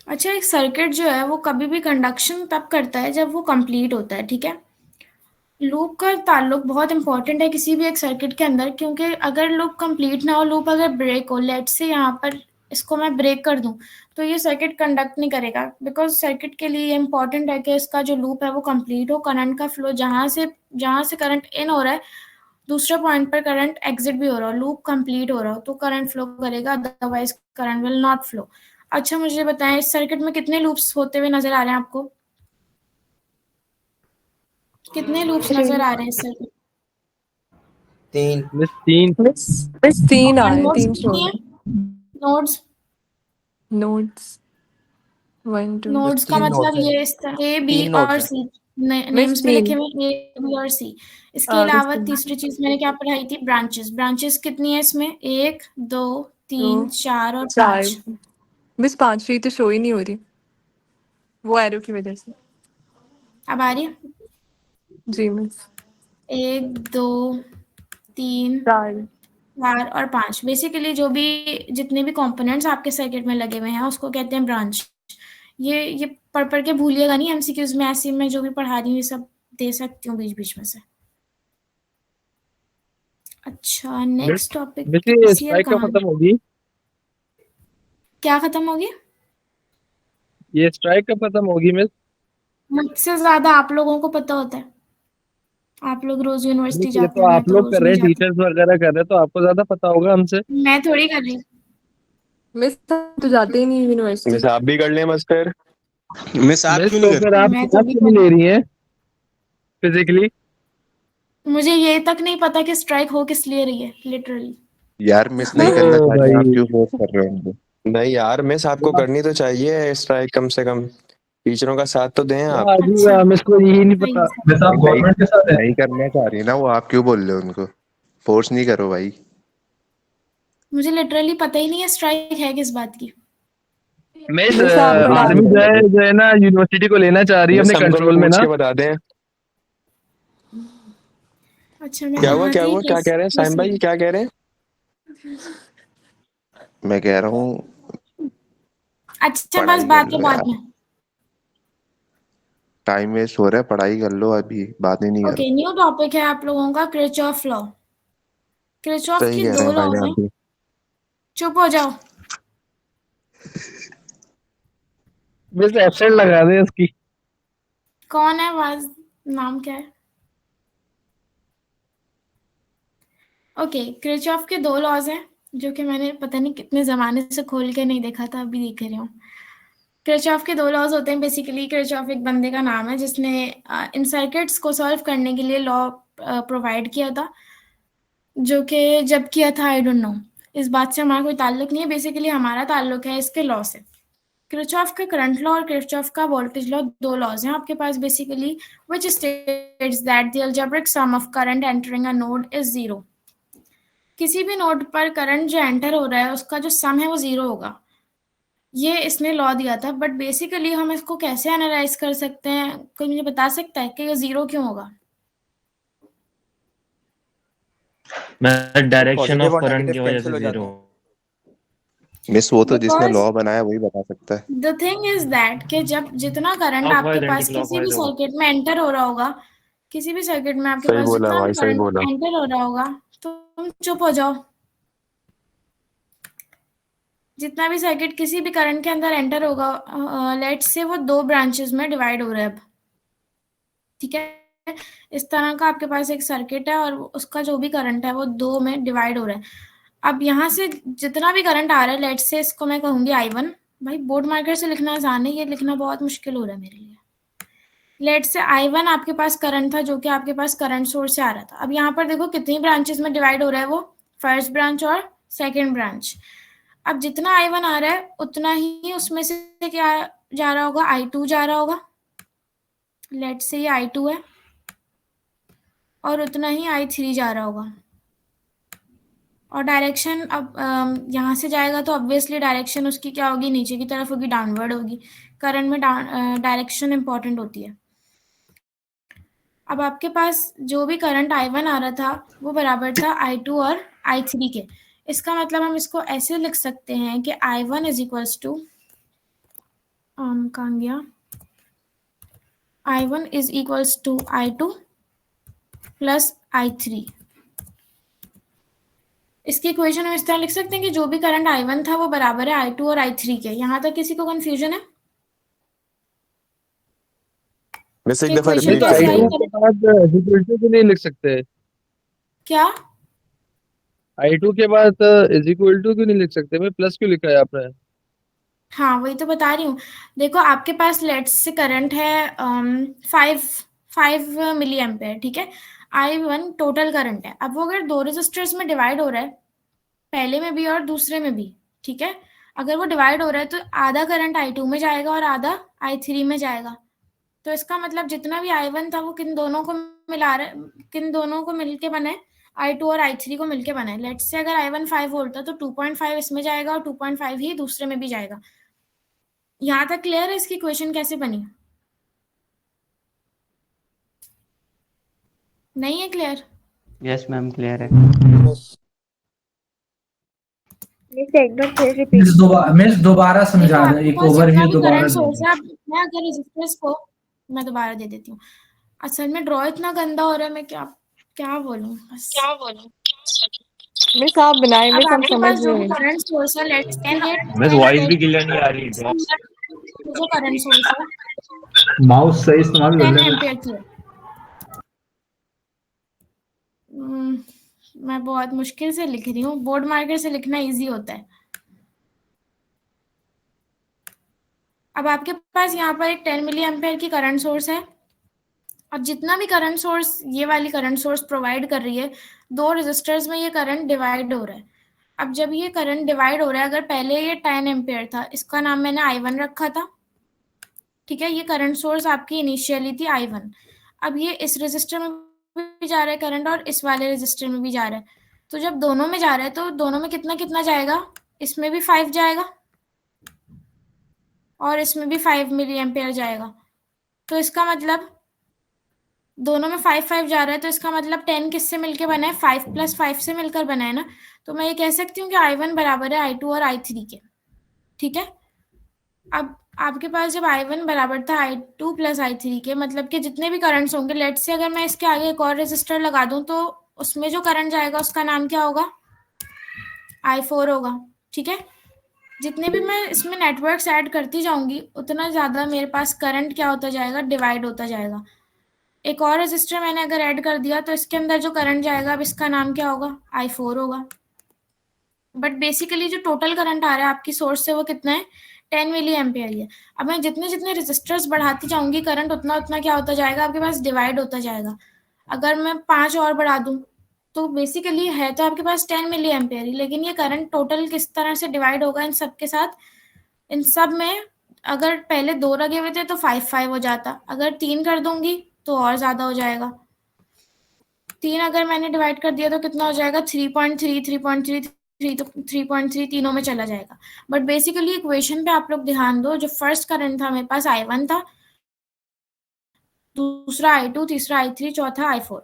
अच्छा, एक सर्किट जो है वो कभी भी कंडक्शन तब करता है जब वो कंप्लीट होता है, ठीक है। लूप का ताल्लुक बहुत इंपॉर्टेंट है किसी भी एक सर्किट के अंदर, क्योंकि अगर लूप कंप्लीट ना हो, लूप अगर ब्रेक हो, लेट से यहाँ पर इसको मैं ब्रेक कर दूं, तो ये सर्किट कंडक्ट नहीं करेगा, बिकॉज सर्किट के लिए ये इंपॉर्टेंट है कि इसका जो लूप है वो कंप्लीट हो, करंट का फ्लो जहाँ से करंट इन हो रहा है दूसरे पॉइंट पर करंट एग्जिट भी हो रहा हो, लूप कंप्लीट हो रहा हो, तो करंट फ्लो करेगा, otherwise current will not flow. अच्छा मुझे बताएं, इस सर्किट में कितने लूप्स होते हुए नजर आ रहे हैं आपको? कितने लूप्स नजर आ रहे हैं इस सर्किट? 3। मिस 3। बस 3 आ रहे हैं, 3 शो कितनी है। है नोड्स? नोट्स 1 2 नोड्स का 3 मतलब नोट्स ये हैं, इस तरह ए बी 3 और नोट्स हैं। सी मिस नेम्स में 3 लिखे हुए ए बी और सी। इसके अलावा बस तीसरी चीज मैंने क्या पढ़ाई थी? ब्रांचेस। ब्रांचेस कितनी है इसमें? 1 2 3 2 4 और 4। 5। मिस 5वीं तो शो ही नहीं हो रही, वो एरो की वजह से। अब आ रही है? जी मिस। 1 2 3 4 4 और 5। बेसिकली जो भी जितने भी कंपोनेंट्स आपके सर्किट में लगे हुए हैं उसको कहते हैं ब्रांच। ये पढ़ के भूलिएगा नहीं, एमसीक्यूज में ऐसे मैं जो भी पढ़ा रही हूँ ये सब दे सकती हूँ बीच बीच में से। अच्छा, नेक्स्ट टॉपिक मिस ये सीएल स्ट्राइक कब कहाँ खत्म है? होगी? क्या खत्म होगी? ये स्ट्राइक कब खत्म होगी मिस? मुझसे ज्यादा आप लोगों को पता होता है, आप लोग रोज यूनिवर्सिटी मिस ये जाते तो हैं, मैं आप तो लोग रोज कर नहीं रहे हैं, जाती। टीचर्स वगैरह कर रहे हैं, तो आपको ज्यादा पता होगा हमसे। मैं थोड़ी कर रही हूँ। मिस तो जाते ही नहीं यूनिवर्सिटी। मिस आप भी कर लें बस फिर। मिस आप मिस क्यों नहीं तो कर फिर आप मैं क्लास थोड़ी क्यों कर नहीं रही ले हूँ। रही हैं फिजिकली? मुझे ये तक नहीं पता कि स्ट्राइक हो किस लिए रही है, लिटरली। यार मिस नहीं करना ओ चाह रही हैं, आप भाई, क्यों फोर्स कर रहे हो उनको? नहीं यार मिस आपको करनी तो चाहिए स्ट्राइक, कम से कम टीचरों का साथ तो दें आप। वाह जी अच्छा वाह, मिस को यही नहीं सही पता। है। बस आप नहीं गवर्नमेंट के साथ हैं। नहीं करना चाह रही ना वो, आप क्यों बोल रहे हो उनको? फोर्स नहीं करो भाई। मुझे लिटरली पता ही नहीं है स्ट्राइक है किस बात की। मिस मिस आप वही पढ़ा तो आर्मी रहे मैं जो थे। बोल है रहा जो है ना यूनिवर्सिटी को लेना चाह रही हूँ। है अपने मिस हमको भी कंट्रोल में पूछ ना। के बता दें। अच्छा मैं क्या हुआ कहाँ क्या थी? हुआ, क्या कह रहे हैं साइम भाई, क्या कह रहे हैं? मैं कह रहा हूँ अच्छा बस पढ़ाई कर बात है लो बाद यार, में। टाइम वेस्ट हो रहा है, पढ़ाई कर लो, अभी बात ही नहीं करो। ओके, न्यू टॉपिक है आप लोगों का किरचॉफ लॉ। किरचॉफ सही की कह रहे दो हैं लॉज भाई हैं। आप भी। चुप हो जाओ। मिस एब्सेंट लगा दे इसकी। कौन है वाज? नाम क्या है? ओके, किरचॉफ के दो लॉज हैं जो कि मैंने पता नहीं कितने जमाने से खोल के नहीं देखा था, अभी देख रही हूँ। किरचॉफ के दो लॉज होते हैं बेसिकली। किरचॉफ एक बंदे का नाम है जिसने इन सर्किट्स को सॉल्व करने के लिए लॉ प्रोवाइड किया था, जो कि जब किया था आई डोंट नो, इस बात से हमारा कोई ताल्लुक नहीं है। बेसिकली हमारा ताल्लुक है इसके लॉ से। किरचॉफ का करंट लॉ और किरचॉफ का वोल्टेज लॉ, दो लॉज हैं आपके पास basically, which states that the algebraic sum of current entering a node is zero. किसी भी नोड पर करंट जो एंटर हो रहा है उसका जो सम है वो जीरो होगा। ये इसने लॉ दिया था, बट बेसिकली हम इसको कैसे एनालाइज कर सकते हैं? कोई मुझे बता सकता है कि ये जीरो क्यों होगा? मैं डायरेक्शन पॉजिटिव ऑफ और करंट की नेगेटिव वजह कैंसिल से हो जीरो। जाते हैं। मिस वो तो जिसने बिकॉज लॉ बनाया वही बता सकता है। द थिंग इज दैट कि जब जितना करंट आपके पास किसी भी क्लॉकवाइज होगा। सर्किट में एंटर हो रहा होगा, किसी भी सर्किट में आपके सही पास बोला जितना भी भाई, सही करंट बोला। एंटर हो रहा होगा, तो तुम चुप हो जाओ। जितना भी सर्किट किसी भी करंट के अंदर एंटर होगा, लेट्स से वो दो ब्रांचेस में डिवाइड हो रहा है अब, ठीक है। इस तरह का आपके पास एक सर्किट है और उसका जो भी करंट है वो दो में डिवाइड हो रहा है। अब यहाँ से जितना भी करंट आ रहा है, लेट्स से इसको मैं कहूंगी I1। भाई बोर्ड मार्कर से लिखना आसान है, ये लिखना बहुत मुश्किल हो रहा है मेरे लिए। लेट्स से I1 आपके पास करंट था जो कि आपके पास करंट सोर्स से आ रहा था। अब यहाँ पर देखो कितनी ब्रांचेस में डिवाइड हो रहा है वो, फर्स्ट ब्रांच और सेकेंड ब्रांच। अब जितना I1 आ रहा है उतना ही उसमें से क्या जा रहा होगा? I2 जा रहा होगा। लेट्स से ये I2 है और उतना ही I3 जा रहा होगा। और डायरेक्शन अब यहाँ से जाएगा तो ऑब्वियसली डायरेक्शन उसकी क्या होगी? नीचे की तरफ होगी, डाउनवर्ड होगी। करंट में डायरेक्शन इंपॉर्टेंट होती है। अब आपके पास जो भी करंट I1 आ रहा था वो बराबर था I2 और I3 के। इसका मतलब हम इसको ऐसे लिख सकते हैं कि I1 इज इक्वल्स टू कहाँ गया, I1 is equals to I2 plus I3। इसकी इक्वेशन हम इस तरह लिख सकते हैं कि जो भी करंट I1 था वो बराबर है I2 और I3 के। यहाँ तक किसी को कंफ्यूजन है? मिस एक कि दफा equation रिपीट कैसे आई? I2 के बाद इज इक्वल टू क्यों नहीं लिख सकते? क्या? I2 के बाद इज इक्वल टू क्यों नहीं लिख सकते? मैं प्लस क्यों लिखा है आपने? हाँ वही तो बता रही हूँ। देखो आपके पास लेट्स से करंट है 5 मिली एम्पेयर, ठीक है। I1 टोटल करंट है। अब वो अगर दो रेजिस्टर्स में डिवाइड हो रहा है, पहले में भी और दूसरे में भी, ठीक है, अगर वो डिवाइड हो रहा है तो आधा करंट I2 में जाएगा और आधा I3 में जाएगा। तो इसका मतलब जितना भी I1 था वो किन दोनों को मिला रहा है, किन दोनों को मिलके बना है, I2 और I3 को मिलके बना है। लेट्स से अगर I1 5 वोल्ट था तो 2.5 इसमें जाएगा और 2.5 ही दूसरे में भी जाएगा। यहाँ तक क्लियर है इसकी इक्वेशन कैसे बनी? नहीं है क्लियर? यस मैम क्लियर है। एक बार फिर रिपीट। मिस दोबारा देखो समझा दें, आपके एक पास जितना ओवरव्यू भी दोबारा करंट दे सोर्स दें। है, मैं अगर रेजिस्टर्स को मैं दोबारा दे देती हूँ। असल में ड्रॉ इतना गंदा हो रहा है, मैं क्या क्या बोलूँ बस। मिस आप बनाए, अब मिस हम आपके समझ पास जो रहे भी हैं। करंट सोर्स है, लेट्स से ये बस 10 वॉइस भी एम्पीयर क्लियर नहीं आ रही है। जो करंट सोर्स है माउस सही इस्तेमाल कर 10 लें। एम्पीयर की है। मैं बहुत मुश्किल से लिख रही हूँ, बोर्ड मार्कर से लिखना इजी होता है। अब आपके पास यहाँ पर एक 10 मिली एम्पीयर की करंट सोर्स है। अब जितना भी करंट सोर्स ये वाली करंट सोर्स प्रोवाइड कर रही है, दो रेजिस्टर्स में ये करंट डिवाइड हो रहा है। अब जब ये करंट डिवाइड हो रहा है, अगर पहले ये 10 एम्पीयर था, इसका नाम मैंने I1 रखा था, ठीक है। ये करंट सोर्स आपकी इनिशियली थी I1। अब ये इस रेजिस्टर में भी जा रहा है करंट और इस वाले रेजिस्टर में भी जा रहा है। तो जब दोनों में जा रहा है तो दोनों में कितना कितना जाएगा, इसमें भी 5 जाएगा और इसमें भी 5 मिली एम्पेयर जाएगा। तो इसका मतलब दोनों में 5 जा रहा है, तो इसका मतलब 10 किससे मिलकर बना है, 5 + 5 से मिलकर बना है ना। तो मैं ये कह सकती हूँ कि I1 बराबर है I2 और I3 के, ठीक है। अब आपके पास जब I1 बराबर था I2 + I3 के, मतलब कि जितने भी करंट्स होंगे, लेट्स से अगर मैं इसके आगे एक और रेजिस्टर लगा दूं तो उसमें जो करंट जाएगा उसका नाम क्या होगा, I4 होगा, ठीक है। जितने भी मैं इसमें नेटवर्क्स ऐड करती जाऊंगी उतना ज़्यादा मेरे पास करंट क्या होता जाएगा, डिवाइड होता जाएगा। एक और रेजिस्टर मैंने अगर ऐड कर दिया तो इसके अंदर जो करंट जाएगा, अब इसका नाम क्या होगा, I4 होगा। बट बेसिकली जो टोटल करंट आ रहा है आपकी सोर्स से वो कितना है, 10 मिली एम्पेयर ही है। अब मैं जितने जितने रेजिस्टर्स बढ़ाती जाऊंगी करंट उतना उतना क्या होता जाएगा, आपके पास डिवाइड होता जाएगा। अगर मैं 5 और बढ़ा दूं तो बेसिकली है तो आपके पास 10 मिली एम्पेयर ही, लेकिन ये करंट टोटल किस तरह से डिवाइड होगा इन सब के साथ, इन सब में अगर पहले 2 लगे हुए थे तो 5 हो जाता, अगर 3 कर दूंगी तो और ज्यादा हो जाएगा। 3 अगर मैंने डिवाइड कर दिया तो कितना हो जाएगा, 3.3 3.3 तो 3.3 तीनों में चला जाएगा। बट बेसिकली इक्वेशन पे आप लोग ध्यान दो, जो फर्स्ट करंट था मेरे पास I1 था, दूसरा I2, तीसरा I3, चौथा I4।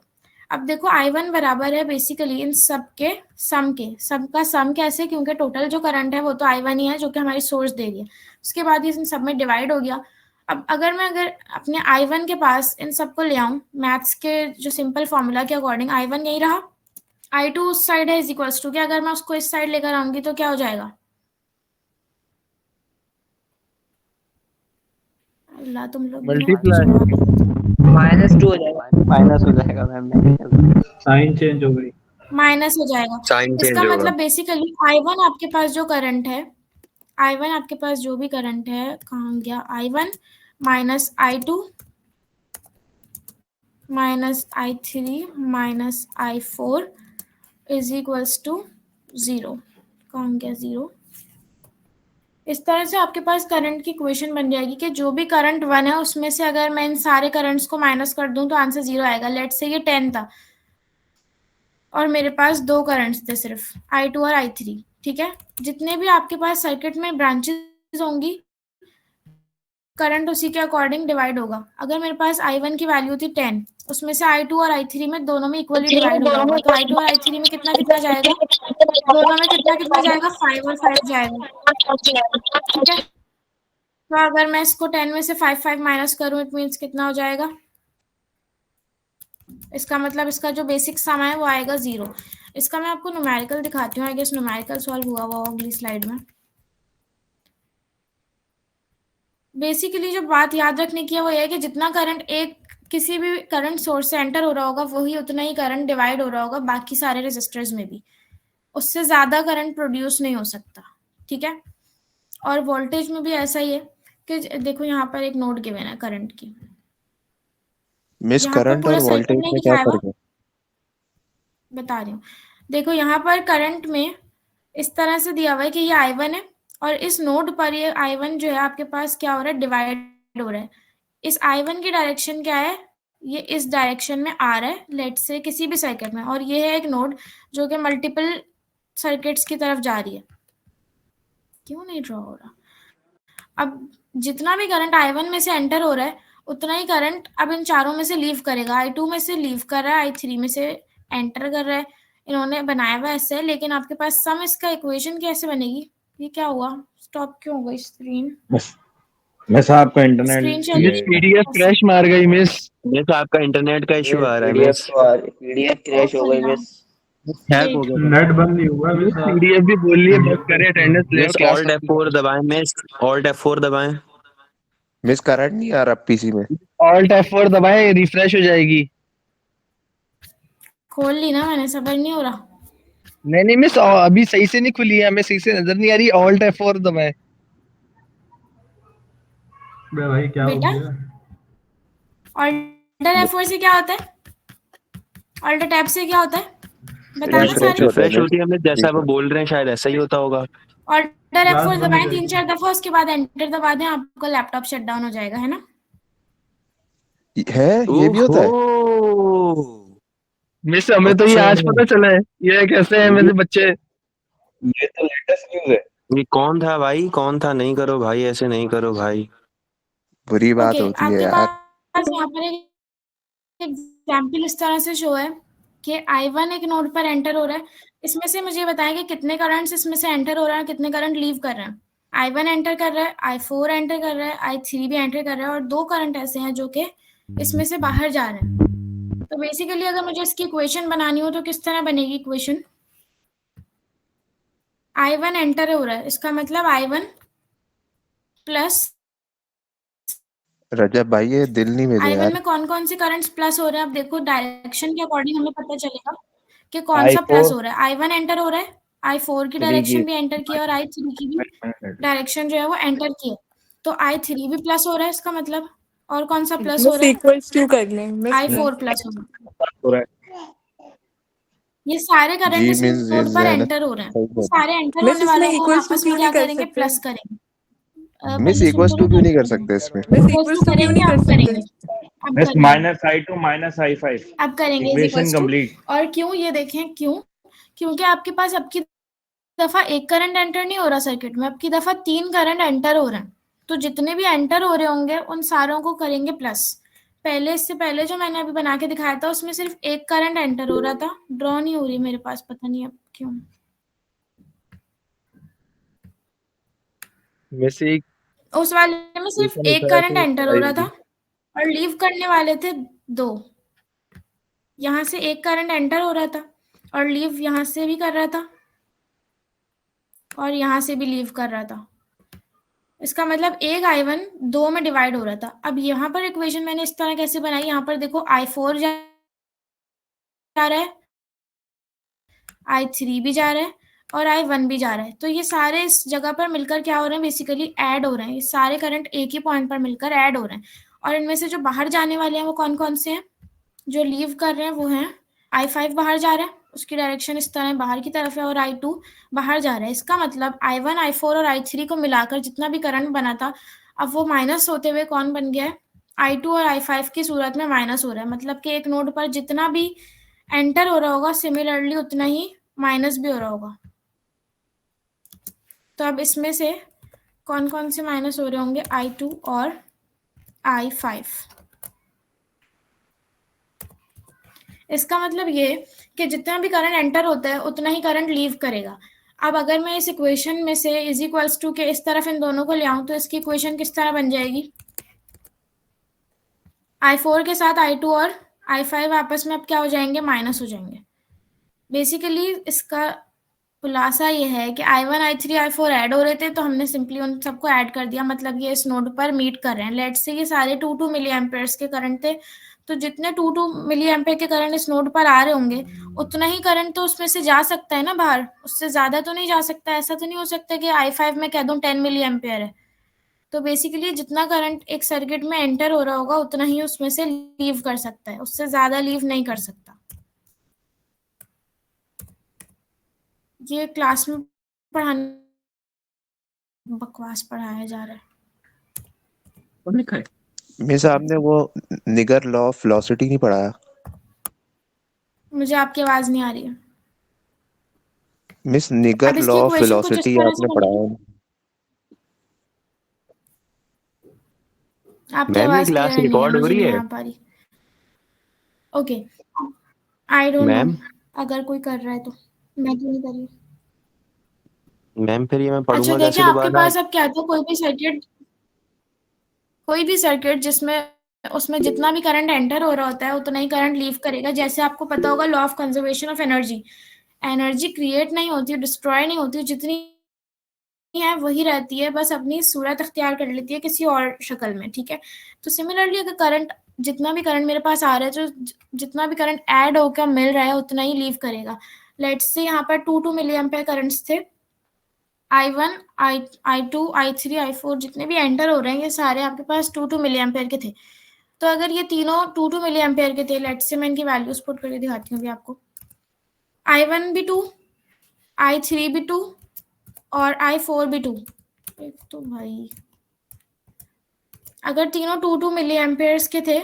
अब देखो I1 बराबर है बेसिकली इन सब के सम के, सबका सम कैसे, क्योंकि टोटल जो करंट है वो तो I1 ही है जो कि हमारी सोर्स दे रही है। उसके बाद ये इन सब में डिवाइड हो गया। अब अगर मैं अपने I1 के पास इन सबको ले आऊं मैथ्स के जो सिंपल फॉर्मूला के अकॉर्डिंग, I1 यही रहा, I2 उस साइड है इज इक्वल्स टू क्या, अगर मैं उसको इस साइड लेकर आऊंगी तो क्या हो जाएगा, अल्लाह तुम लोग मल्टीप्लाई -2 हो जाएगा। माइनस हो जाएगा मैम। साइन चेंज हो गई। माइनस हो जाएगा। साइन चेंज इसका होगा। मतलब बेसिकली I1 आपके पास जो करंट है, I1 आपके पास जो भी करंट है, कहाँ गया, I1 minus I2 minus I3 minus I4 is equals to 0। कहाँ गया 0। इस तरह से आपके पास करंट की इक्वेशन बन जाएगी कि जो भी करंट 1 है उसमें से अगर मैं इन सारे करंट्स को माइनस कर दूं तो आंसर 0 आएगा। लेट्स से ये 10 था और मेरे पास 2 करंट्स थे सिर्फ, I2 और I3, ठीक है। जितने भी आपके पास सर्किट में ब्रांचेस होंगी करंट उसी के अकॉर्डिंग डिवाइड होगा। अगर मेरे पास I1 की वैल्यू थी 10, उसमें से I2 और I3 में दोनों में इक्वली डिवाइड हो रहा होगा, तो I2 और I3 में कितना कितना जाएगा, दोनों में कितना कितना जाएगा, 5 और 5 जाएगा। ठीक है, तो अगर मैं इसको 10 में से 5 माइनस करूं, इट मीन्स कितना हो जाएगा, इसका मतलब इसका जो बेसिक सम है वो आएगा 0। इसका मैं आपको न्यूमेरिकल दिखाती हूँ, आई गेस न्यूमेरिकल सॉल्व हुआ अगली स्लाइड में। बेसिकली जो बात याद रखने की है वो ये है कि जितना करंट किसी भी करंट सोर्स से एंटर हो रहा होगा, वही उतना ही करंट डिवाइड हो रहा होगा बाकी सारे रेजिस्टर्स में भी, उससे ज्यादा करंट प्रोड्यूस नहीं हो सकता। ठीक है, और वोल्टेज में भी ऐसा ही है कि देखो यहाँ पर एक नोड गिवन है करंट की, मिस यहाँ पर करंट पूरा और सर्किट वोल्टेज नहीं में क्या दिखाया हुआ, फर्क है? बता रही हूँ। देखो यहाँ पर करंट में इस तरह से दिया हुआ है कि ये I1 है, और इस नोड पर ये I1 जो है आपके पास क्या हो रहा है, डिवाइड हो रहा है। इस I1 की डायरेक्शन क्या है, ये इस डायरेक्शन में आ रहा है, लेट्स से किसी भी सर्किट में, और ये है एक नोड जो कि मल्टीपल सर्किट्स की तरफ जा रही है। क्यों नहीं ड्रॉ हो रहा? अब जितना भी करंट I1 में से एंटर हो रहा है, उतना ही करंट अब इन चारों में से लीव करेगा। I2 में से लीव कर रहा है, I3 में से एंटर कर रहा है। इन्होंने बनाया हुआ ऐसे है, लेकिन आपके पास सम इसका इक्वेशन कैसे बनेगी? ये क्या हुआ, स्टॉप क्यों हो गई स्क्रीन? मिस आपका internet screen miss PDF crash मार गई मिस। मिस आपका इंटरनेट का इशू आ रहा है मिस। पीडीएफ क्रैश हो गई मिस। हैक हो गया नेट बंद नहीं हुआ मिस। पीडीएफ भी बोल रही है बस करे अटेंडेंस ले मिस क्लास ऑल्ट F4 दबाएं मिस, ऑल्ट F4 दबाएं। मिस करंट नहीं आ रहा पीसी में। ऑल्ट F4 दबाएं, रिफ्रेश हो जाएगी। खोल ली ना मैंने, सबर नहीं हो रहा। नहीं मिस अभी सही से नहीं खुली है, हमें सही से नजर नहीं आ रही। ऑल्ट F4 दबाएं। बे भाई क्या हो बेटा गया? ऑल्ट F4 से क्या होता है, ऑल्ट टैब से क्या होता है, बताना सारे। रिफ्रेश होती है मिस, जैसा वो बोल रहे हैं शायद ऐसा ही होता होगा। ऑल्ट F4 दबाएं 3-4 दफा, उसके बाद एंटर दबा दें, आपका लैपटॉप शट डाउन हो जाएगा, है ना? है ये भी होता है? मिस हमें तो ये आज पता चला है, ये कैसे है मेरे बच्चे। ये तो लेटेस्ट न्यूज़ है। ये कौन था भाई, कौन था? नहीं करो भाई, ऐसे नहीं करो भाई, बुरी बात ओके, होती है आपके यार। पास यहाँ पर एक एग्जाम्पल इस तरह से शो है कि I1 एक नोड पर एंटर हो रहा है। इसमें से मुझे बताएं कि कितने करंट्स इसमें से एंटर हो रहा है, कितने करंट लीव कर रहे हैं। I1 एंटर कर रहा है, I4 एंटर कर रहा है, I3 भी एंटर कर रहा है, और 2 करंट ऐसे हैं जो कि इसमें से बाहर जा रहे हैं। तो बेसिकली अगर मुझे इसकी इक्वेशन बनानी हो तो किस तरह बनेगी इक्वेशन? I1 एंटर हो रहा है, इसका मतलब I1 प्लस रजब भाई ये दिल नहीं मिले I1 यार। में कौन कौन से करंट्स प्लस हो रहे हैं? अब देखो डायरेक्शन के अकॉर्डिंग हमें पता चलेगा कि कौन सा प्लस हो रहा है। I1 एंटर हो रहा है, I4 की डायरेक्शन भी एंटर की है, और I3 की भी डायरेक्शन जो है वो एंटर की है, तो I3 भी प्लस हो रहा है इसका मतलब। और कौन सा प्लस हो मिस रहा है? इक्वल्स टू कर लें मिस। I4 प्लस हो रहा है। ये सारे करंट जी इस मींस नोड पर है ना, एंटर हो रहे हैं, सही तो बात सारे एंटर मिस होने इसमें वालों को हम इक्वल्स टू आपस में क्यों क्या नहीं कर करेंगे, सकते? प्लस करेंगे। मिस पहले इक्वल्स सुन टू लो क्यों ना, नहीं कर सकते इसमें? Miss equals equals to to क्यों करेंगे, नहीं कर अब सकते? करेंगे, अब मिस करेंगे, माइनस I2 माइनस I5 अब करेंगे is equation equals to. Complete. और क्यों, ये देखें क्यों, क्योंकि आपके पास अब की दफा एक करंट एंटर नहीं हो रहा सर्किट में, अब की दफा 3 करंट एंटर हो रहे हैं, तो जितने भी एंटर हो रहे होंगे उन सारों को करेंगे प्लस। पहले इससे पहले जो मैंने अभी बना के दिखाया था उसमें सिर्फ एक करंट एंटर हो रहा था, ड्रॉ नहीं हो रही मेरे पास, पता नहीं अब क्यों। मिस एक उस वाले में सिर्फ एक करंट एंटर हो रहा था और लीव करने वाले थे 2। यहाँ से एक करंट एंटर हो रहा था और लीव यहाँ से भी कर रहा था और यहाँ से भी लीव कर रहा था। इसका मतलब एक I1 2 में डिवाइड हो रहा था। अब यहाँ पर इक्वेशन मैंने इस तरह कैसे बनाई, यहाँ पर देखो I4 जा रहा है, I3 भी जा रहा है और I1 भी जा रहा है, तो ये सारे इस जगह पर मिलकर क्या हो रहे हैं, बेसिकली ऐड हो रहे हैं। ये सारे करंट एक ही पॉइंट पर मिलकर ऐड हो रहे हैं, और इनमें से जो बाहर जाने वाले हैं वो कौन कौन से हैं? जो लीव कर रहे हैं वो हैं I5 बाहर जा रहा है, उसकी डायरेक्शन इस तरह बाहर की तरफ है, और I2 बाहर जा रहा है। इसका मतलब I1, I4 और I3 को मिलाकर जितना भी करंट बना था, अब वो माइनस होते हुए कौन बन गया है? I2 और I5 की सूरत में माइनस हो रहा है। मतलब कि एक नोड पर जितना भी एंटर हो रहा होगा, सिमिलरली उतना ही माइनस भी हो रहा होगा। तो अब इसमें से कौन कौन से माइनस हो रहे होंगे? I2 और I5। इसका मतलब ये कि जितना भी करंट एंटर होता है उतना ही करंट लीव करेगा। अब अगर मैं इस इक्वेशन में से इज इक्वल्स टू के इस तरफ इन दोनों को ले आऊं तो इसकी इक्वेशन किस तरह बन जाएगी? I4 के साथ I2 और I5 आपस में अब क्या हो जाएंगे? माइनस हो जाएंगे। बेसिकली इसका खुलासा ये है कि I1 I3 I4 ऐड हो रहे थे तो हमने सिंपली उन सबको ऐड कर दिया, मतलब ये इस नोड पर मीट कर रहे हैं। लेट्स से ये सारे 2 मिली एम्पेयर्स के करंट थे, तो जितने 2 मिली एम्पेयर के करंट इस नोड पर आ रहे होंगे उतना ही करंट तो उसमें से जा सकता है ना बाहर, उससे ज्यादा तो नहीं जा सकता। ऐसा तो नहीं हो सकता कि I5 में कह दूं 10 मिली एम्पेयर है। तो बेसिकली जितना करंट एक सर्किट में एंटर हो रहा होगा उतना ही उसमें से लीव कर सकता है, उससे ज्यादा लीव नहीं कर सकता। ये क्लास में पढ़ाने बकवास पढ़ाया जा रहा है। कौन लिखा है? मिस आपने वो निगर लॉ ऑफ वेलोसिटी नहीं पढ़ाया? मुझे आपकी आवाज नहीं आ रही है। मिस अब निगर इसकी लॉ ऑफ इक्वेशन कुछ इस वेलोसिटी तरह से आपने बनेगी। पढ़ाया? आपकी मैम ये आवाज क्लास क्लियर नहीं है, रिकॉर्ड हो मुझे रही नहीं है? आ पा रही। Okay, I don't know, ma'am अगर कोई कर रहा है तो। मैं तो नहीं कर रही। मैम फिर ये मैं अच्छा पढ़ूंगा देखिए, कैसे आपके दोबारा? पास अब क्या था, कोई भी सर्किट जिसमें उसमें जितना भी करंट एंटर हो रहा होता है उतना ही करंट लीव करेगा। जैसे आपको पता होगा law of conservation of energy, energy create नहीं होती, डिस्ट्रॉय नहीं होती, जितनी है वही रहती है, बस अपनी सूरत अख्तियार कर लेती है किसी और शक्ल में। ठीक है, तो सिमिलरली अगर करंट, जितना भी करंट मेरे पास आ रहा है, जो जितना भी करंट ऐड होकर मिल रहा है उतना ही लीव करेगा। लेट्स से यहाँ पर 2 मिली एम्पेयर करंट्स थे। I1 I2 I3 I4 जितने भी एंटर हो रहे हैं ये सारे आपके पास 2 मिली एम्पेयर के थे। तो अगर ये तीनों 2 मिली एम्पेयर के थे, लेट्स से मैं इनकी वैल्यूज पुट करके दिखाती हूँ अभी आपको। I1 भी 2, I3 भी 2 और I4 भी 2। एक तो भाई अगर तीनों 2 मिली एम्पेयर्स के थे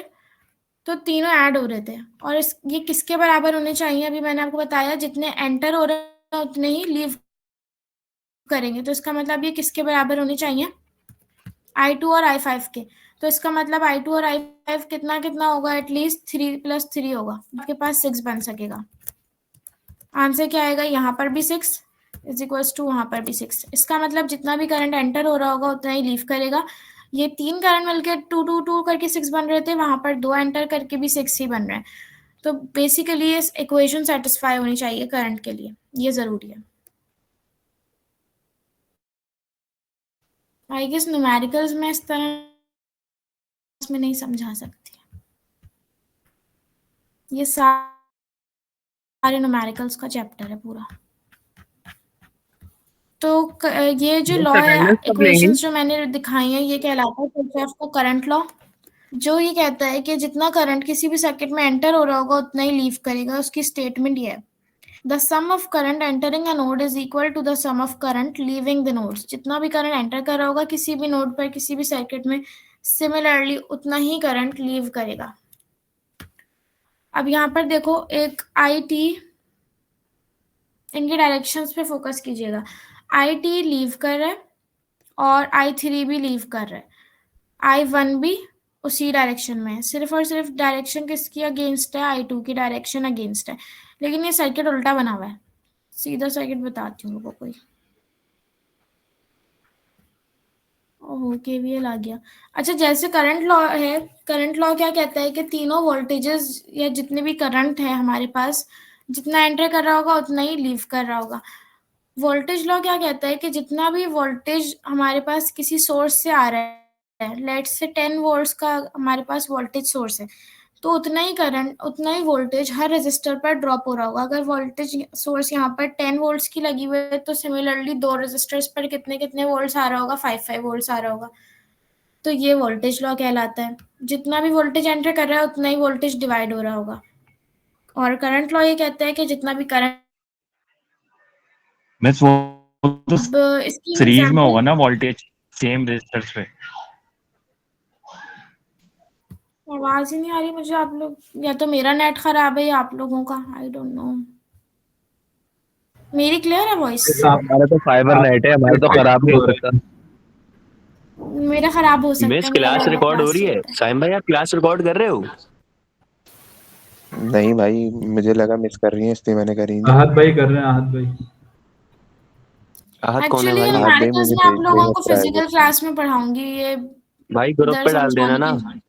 तो तीनों ऐड हो रहे थे, और ये किसके बराबर होने चाहिए? अभी मैंने आपको बताया जितने एंटर हो रहे हैं उतने ही लीव करेंगे। तो इसका मतलब ये किसके बराबर होने चाहिए? I2 और I5 के। तो इसका मतलब I2 और I5 कितना कितना होगा? एटलीस्ट 3 + 3 होगा, आपके पास 6 बन सकेगा। आंसर क्या आएगा? यहाँ पर भी 6 = वहां पर भी 6। इसका मतलब जितना भी करंट एंटर हो रहा होगा उतना ही लीव करेगा। ये 3 करंट मिलकर 2 2 2 करके 6 बन रहे थे, वहां पर 2 एंटर करके भी 6 ही बन रहे हैं। तो बेसिकली ये इक्वेशन सेटिस्फाई होनी चाहिए करंट के लिए, ये जरूरी है। आई गेस न्यूमेरिकल्स में इस तरह में नहीं समझा सकती, ये सारे न्यूमेरिकल्स का चैप्टर है पूरा। तो ये जो लॉ है, अटेंडेंस कब लेंगी? इक्वेशंस जो मैंने दिखाई हैं, ये कहलाता है किरचॉफ का करंट लॉ, जो ये कहता है कि जितना करंट किसी भी सर्किट में एंटर हो रहा होगा उतना ही लीव करेगा। उसकी स्टेटमेंट ये है, the sum of current entering a node is equal to the sum of current leaving the nodes. जितना भी करंट एंटर कर रहा होगा किसी भी नोड पर किसी भी सर्किट में, सिमिलरली उतना ही करंट लीव करेगा। अब यहाँ पर देखो, एक IT, इनके डायरेक्शंस पे फोकस कीजिएगा। IT लीव कर रहा है और I3 भी लीव कर रहा है, I1 भी उसी डायरेक्शन में है। सिर्फ और सिर्फ डायरेक्शन किसकी अगेंस्ट है? I2 की डायरेक्शन अगेंस्ट है। लेकिन ये सर्किट उल्टा बना हुआ है। सीधा सर्किट बताती हूँ कोई। ओहो, KVL आ गया। अच्छा, जैसे करंट लॉ है, करंट लॉ क्या कहता है कि तीनों वोल्टेजेस या जितने भी करंट है हमारे पास, जितना एंटर कर रहा होगा उतना ही लीव कर रहा होगा। वोल्टेज लॉ क्या कहता है कि जितना भी वोल्टेज हमारे पास किसी सोर्स से आ रहा है, लेट्स से 10 वोल्ट्स का हमारे पास वोल्टेज सोर्स है, तो उतना ही करंट, उतना ही वोल्टेज हर रेजिस्टर पर ड्रॉप हो रहा होगा। अगर वोल्टेज सोर्स यहाँ पर 10 वोल्ट्स की लगी हुई है तो सिमिलरली 2 रेजिस्टर्स पर कितने कितने वोल्ट्स आ रहा होगा? 5 वोल्ट्स आ रहा होगा। तो ये वोल्टेज लॉ कहलाता है। जितना भी वोल्टेज एंटर कर रहा है उतना ही वोल्टेज डिवाइड हो रहा होगा। और करंट लॉ ये कहता है कि जितना भी करंट, बस वो तो अब इसकी सीरीज में एग्जांपल, होगा ना वोल्टेज सेम रेजिस्टर्स पे। आवाज ही नहीं आ रही मुझे। आप लोग, या तो मेरा नेट खराब है या आप लोगों का, आई डोंट नो। मेरी क्लियर है वॉइस? मिस आप हमारा तो फाइबर नेट है, हमारा तो खराब नहीं हो सकता। मेरा खराब हो सकता मिस है, मेरा क्लास वाला रिकॉर्ड हो क्लास रही है? चलता है। साइम भाई आप क्लास रिकॉर्ड कर रहे हो? नहीं भाई, मुझे लगा मिस कर रही है इसलिए मैंने करी नहीं। आहत भाई कर रहे हैं, आहत भाई। आहत कौन है एक्चुअली ये भाई? आहत भाई न्यूमेरिकल्स मुझे मैं आप भेज लोगों देगा को प्राइवेट फिजिकल में। क्लास में पढ़ाऊंगी, ये भाई ग्रुप इधर पे डाल देना समझाने ना। की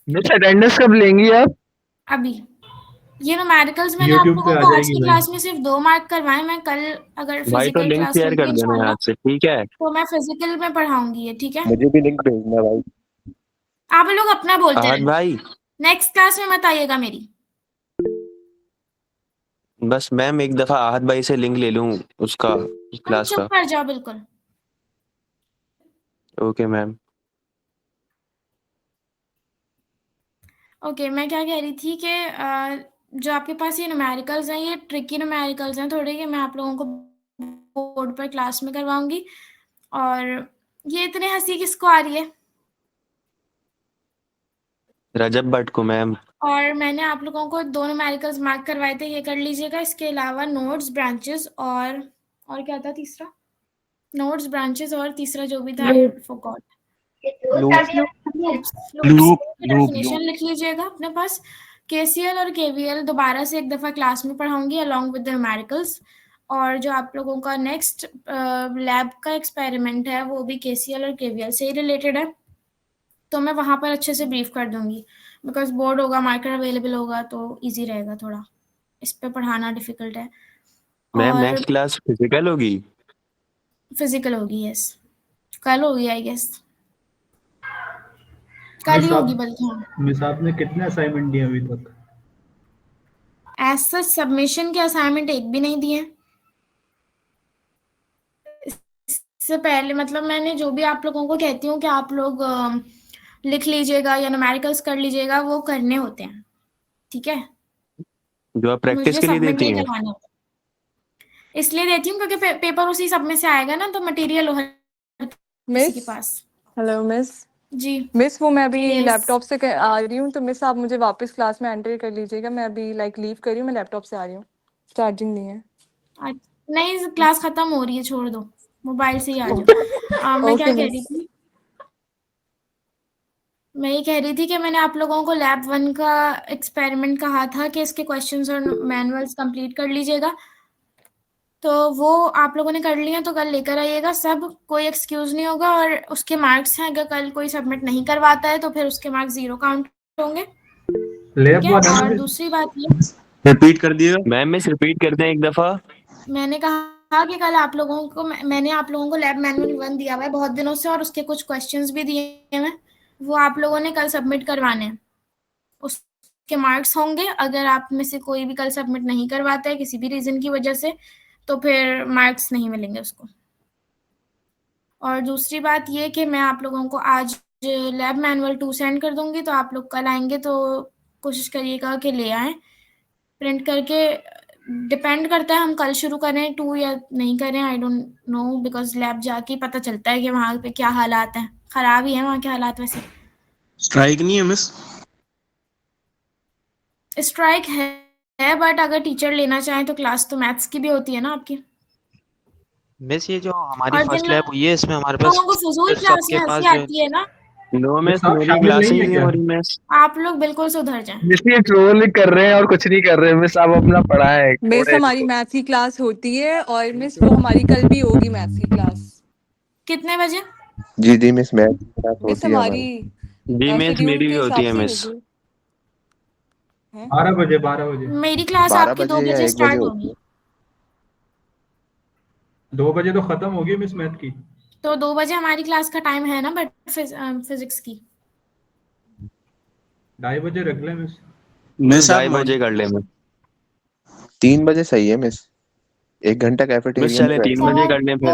मिस अटेंडेंस कब लेंगी आप? अभी। ये न्यूमेरिकल्स मैंने आप यूट्यूब पे लोगों आ को आज जाएगी की भाई। क्लास में सिर्फ 2 मार्क करवाए, मैं कल अगर भाई तो फिजिकल लिंक क्लास शेयर लूंगी कर देना इंशाल्लाह, आज से, ठीक है? तो मैं फिजिकल में पढ़ाऊंगी ये, ठीक है? मुझे भी लिंक भेजना भाई। आप लोग अपना बोलते आहत रहे, भाई नेक्स्ट क्लास में मत आइएगा मेरी। बस मैम एक दफा आहत भाई से लिंक ले लूं उसका तुम क्लास चुप का। कर जाओ बिल्कुल। Okay ma'am. ओके, मैं क्या कह रही थी कि जो आपके पास ये न्यूमेरिकल्स हैं, ये ट्रिकी न्यूमेरिकल्स हैं थोड़े, कि मैं आप लोगों को बोर्ड पर क्लास में करवाऊंगी। और ये इतने हंसी किसको आ रही है? रजब भट्ट को मैम। और मैंने आप लोगों को 2 न्यूमेरिकल्स मार्क करवाए थे, ये कर लीजिएगा। इसके अलावा नोड्स, ब्रांचेस और क्या था तीसरा? नोड्स, ब्रांचेस और तीसरा जो भी था, आई फॉरगॉट। लूप्स लूप की लूप डेफिनेशन लिख लीजिएगा अपने पास। केसीएल और केवीएल दोबारा से एक दफ़ा क्लास में पढ़ाऊंगी अलॉन्ग विद द न्यूमेरिकल्स। और जो आप लोगों का नेक्स्ट लैब का एक्सपेरिमेंट है वो भी केसीएल और केवीएल से ही रिलेटेड है, तो मैं वहाँ पर अच्छे से ब्रीफ कर दूंगी, बिकॉज बोर्ड होगा, मार्कर अवेलेबल होगा, तो इजी रहेगा थोड़ा। इस पे पढ़ाना डिफिकल्ट है। मैम और नेक्स्ट क्लास फिजिकल होगी? फिजिकल होगी, यस। कल होगी आई गेस, कल ही मिस होगी आप बल्कि। हाँ, मिस आपने कितने असाइनमेंट दिए अभी तक? एज सच सबमिशन के असाइनमेंट एक भी नहीं दिए। इससे पहले मतलब मैंने जो भी आप लोगों को कहती हूँ कि आप लोग लिख लीजिएगा या न्यूमेरिकल्स कर लीजिएगा, वो करने होते हैं, ठीक है? जो आप प्रैक्टिस मुझे के लिए सबमिट देती नहीं हैं? करवाने होते। इसलिए देती हूँ क्योंकि पेपर उसी सब में से आएगा ना, तो मटेरियल हर किसी के मिस पास। हेलो मिस जी मिस वो मैं अभी Yes. लैपटॉप से आ रही हूँ, तो मिस आप मुझे वापस क्लास में एंटर कर लीजिएगा। मैं अभी लीव कर रही हूँ, मैं लैपटॉप से आ रही हूँ, चार्जिंग नहीं है। नहीं, क्लास खत्म हो रही है, छोड़ दो, मोबाइल से ही आ जाओ। मैं क्या ओके कह रही मिस। थी, मैं ये कह रही थी कि मैंने आप लोगों को लैब 1 का एक्सपेरिमेंट कहा था कि इसके क्वेश्चंस और मैनुअल्स कंप्लीट कर लीजिएगा, तो वो आप लोगों ने कर लिया, तो कल लेकर आइएगा सब, कोई एक्सक्यूज नहीं होगा। और उसके मार्क्स हैं, अगर कल कोई सबमिट नहीं करवाता है तो फिर उसके मार्क्स 0 काउंट होंगे, लैब ठीक है? वाला और में दूसरी बात ये, रिपीट कर दिएगा। मैम मिस रिपीट कर दें एक दफा। मैंने कहा कि कल आप लोगों को मैंने आप लोगों को लैब मैनुअल 1 दिया हुआ है बहुत दिनों से, और उसके कुछ क्वेश्चंस भी दिए हैं, वो आप लोगों ने कल सबमिट करवाने हैं। उसके मार्क्स होंगे, अगर आप में से कोई भी कल सबमिट नहीं करवाता है किसी भी रीजन की वजह से, तो फिर मार्क्स नहीं मिलेंगे उसको। और दूसरी बात ये कि मैं आप लोगों को आज लैब मैनुअल 2 सेंड कर दूंगी, तो आप लोग कल आएंगे तो कोशिश करिएगा कि ले आएं प्रिंट करके। डिपेंड करता है हम कल शुरू करें 2 या नहीं करें, I don't know, because lab जाके ही पता चलता है कि वहाँ पे क्या हालात हैं। खराब ही है वहाँ के हालात वैसे। स्ट्राइक नहीं है मिस? स्ट्राइक है बट अगर टीचर लेना चाहें तो क्लास तो मैथ्स की भी होती है ना आपकी। मिस ये जो हमारी और जिन फर्स्ट लैब हुई है इसमें हमारे पास लोगों को फजूल क्लास में सबके पास हंसी जो आती है ना, नो मिस मिस आप मेरी शामिल क्लास नहीं ही है नहीं क्या? हो रही मिस। आप लोग बिल्कुल सुधर जाएं। मिस ये ट्रोल कर रहे हैं और कुछ नहीं कर रहे हैं। मिस आप अपना पढ़ाएं मिस थोड़े हमारी इनको। मैथ्स की क्लास होती है, और मिस वो हमारी कल भी होगी मैथ्स की क्लास। कितने बजे? जी जी मिस, मैथ की क्लास मिस होती है हमारी हमारी। जी मिस शेड्यूल मेरी के भी होती हिसाब है से मिस। होगी। 12 बजे 12 बजे। मेरी क्लास 12 आपकी 2 बजे या बजे 1 बजे स्टार्ट होती होगी, है। 2 बजे तो खत्म होगी मिस मैथ की। तो 2 बजे हमारी क्लास का टाइम है ना, बट फिजिक्स की 2:30 बजे रख ले मिस। मिस आप 2:30 बजे कर ले मिस। 3 बजे सही है मिस, 1 घंटा मिस कैफेटेरिया में चले 3 बैठना है। बजे कर लें फिर।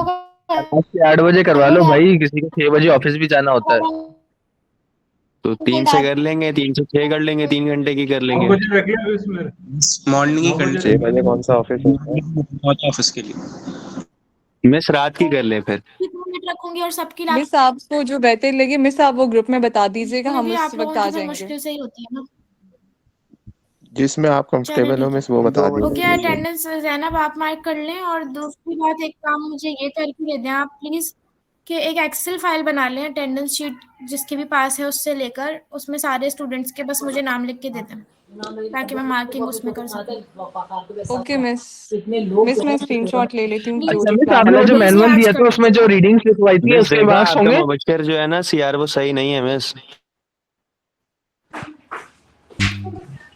आज से 8 बजे करवा लो भाई, किसी को 6 बजे ऑफिस भी जाना होता है। तो 3 से कर लेंगे, 3 से 6 कर लेंगे, 3 घंटे की कर 9 लेंगे। बजे रख ले मिस मेरे। मॉर्निंग ही 9 कर बजे 6 रख बजे ले। कौन सा ऑफिस होता है? बहुत ऑफिस के लिए। मिस रात की कर ले फिर। 2 मिनट रखूंगी और सबकी मिस आपको जो बेहतर लगे मिस आप वो ग्रुप में बता दीजिएगा, में हम भी उस आप वक्त लोगों आ की फिर जाएंगे। मुश्किल से ही होती है ना। जिसमें आप चले कंफर्टेबल हो ठीक है, मिस वो बता ओके। दीजिए। अटेंडेंस ज़ैनब आप मार्क कर लें, और दूसरी बात एक काम मुझे ये करके दे दें आप प्लीज़, कि एक एक्सेल फाइल बना लें, अटेंडेंस शीट जिसके भी पास है उससे लेकर, उसमें सारे स्टूडेंट्स के बस मुझे नाम लिख के दे दें ताकि मैं मार्किंग उसमें कर सकूं। ओके मिस मैं स्क्रीनशॉट ले लेती हूँ जो अच्छा जो मिस, क्लास आपने जो प्लीज मैनुअल याद दिया था कर उसमें जो रीडिंग्स लिखवाई थी मिस उसके देखा मार्क्स आपका होंगे? मुबशर जो है ना सीआर वो सही नहीं है मिस।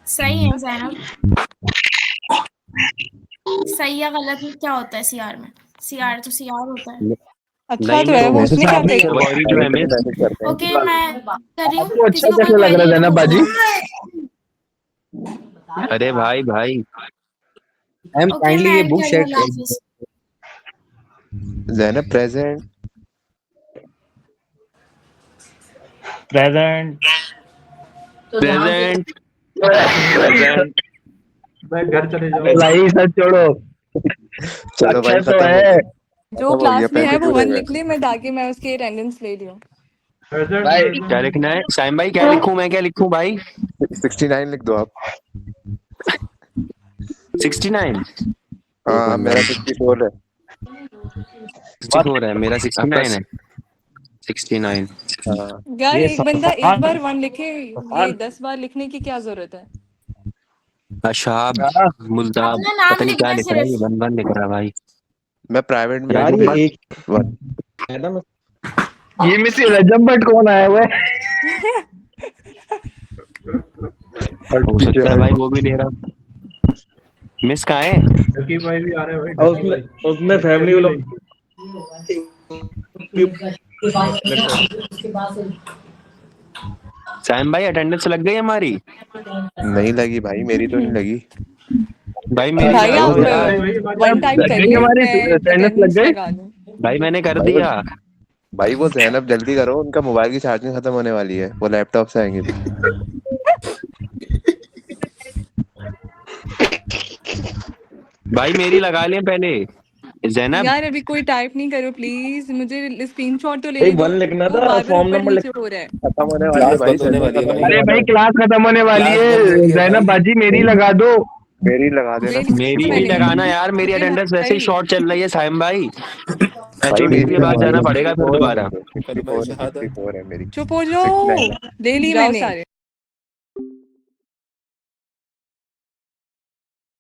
सही है ज़ैनब, सही या गलत में क्या होता है सीआर में? सीआर तो सीआर होता है। अच्छा नहीं तो है वो, मिस उसने क्या नहीं, कहा? वो वही जो है मिस। मैसेज करते हैं। ओके मैं कर रही हूँ, आपको किसी अच्छा को कोई कैसे लग रहा क्वेरी है है तो जैनब बाजी? पूछो। अरे भाई भाई मैम ओके काइंडली मैं ये एंड बुक कर रही शेयर हूँ, अल्लाह हाफिज़। Zainab present. Present. Present present. मैं घर चले जाओ। भाई सब छोड़ो, चलो भाई अक्षर तो खत्म हो है। गया, जो खत्म हो गया, क्लास में है पैसे वो जुड़े 1 हुए। लिख ले, मैं ताकि मैं उसकी अटेंडेंस ले लूँ। भाई क्या लिखना है साइम भाई? क्या लिखूं मैं, क्या लिखूं भाई? 69 लिख दो आप। 69? हाँ मेरा 64 है। 64 है मेरा, 69 है। 69। हाँ यार ये एक बंदा सफान एक बार 1 लिखे, ये सफान 10 बार लिखने की क्या जरूरत है? अशाब हाँ, मुल्ताब अपना नाम पता नहीं क्या लिखना लिख रहा है, ये सिर्फ। वन वन लिख रहा है भाई। मैं प्राइवेट में यार रजब ये भट्ट। एक है ना, ये मिस रजब भट्ट कौन आया हुआ है? हो सकता है भाई वो भी ले रहा। मिस कहाँ है? शकीब भाई भी आ रहे हैं भाई। उसमें उसमें फैमिली वालों साइम भाई अटेंडेंस लग गई हमारी? नहीं लगी भाई, मेरी तो नहीं लगी। भाई मेरी भाई लगाओ आप यार। 1 टाइप लग गई करिए, हमारी मैं अटेंडेंस लग अटेंडेंस गई। लगा दूँ। भाई मैंने कर भाई वो दिया। भाई वो जैनब जल्दी करो, उनका मोबाइल की चार्जिंग खत्म होने वाली है, वो लैपटॉप से आएंगे। भाई मेरी लगा लें पहले जैनब। यार अभी कोई टाइप नहीं करो प्लीज, मुझे स्क्रीनशॉट तो भाई लेने दो। 1 लिखना वो था, बार बार फॉर्म ऊपर नंबर लिख। नीचे हो रहा है। खत्म होने वाली है क्लास भाई, बंद होने वाली है खत्म भाई। होने अरे वाला भाई है। क्लास खत्म होने वाली क्लास है, बंद हो रही है जैनब भाई। बाजी मेरी लगा दो। मेरी लगा देना। मेरी मेरी भी पहले लगाना यार, मेरी अरे अटेंडेंस वैसे ही भाई शॉर्ट चल रही है साइम भाई। भाई एचओडी मेरी के पास लगवा जाना दो, पड़ेगा फिर 64 दोबारा। है, कलमा 64 शहादत। 64 है मेरी। चुप हो 69 जाओ, है। ले ली मैंने।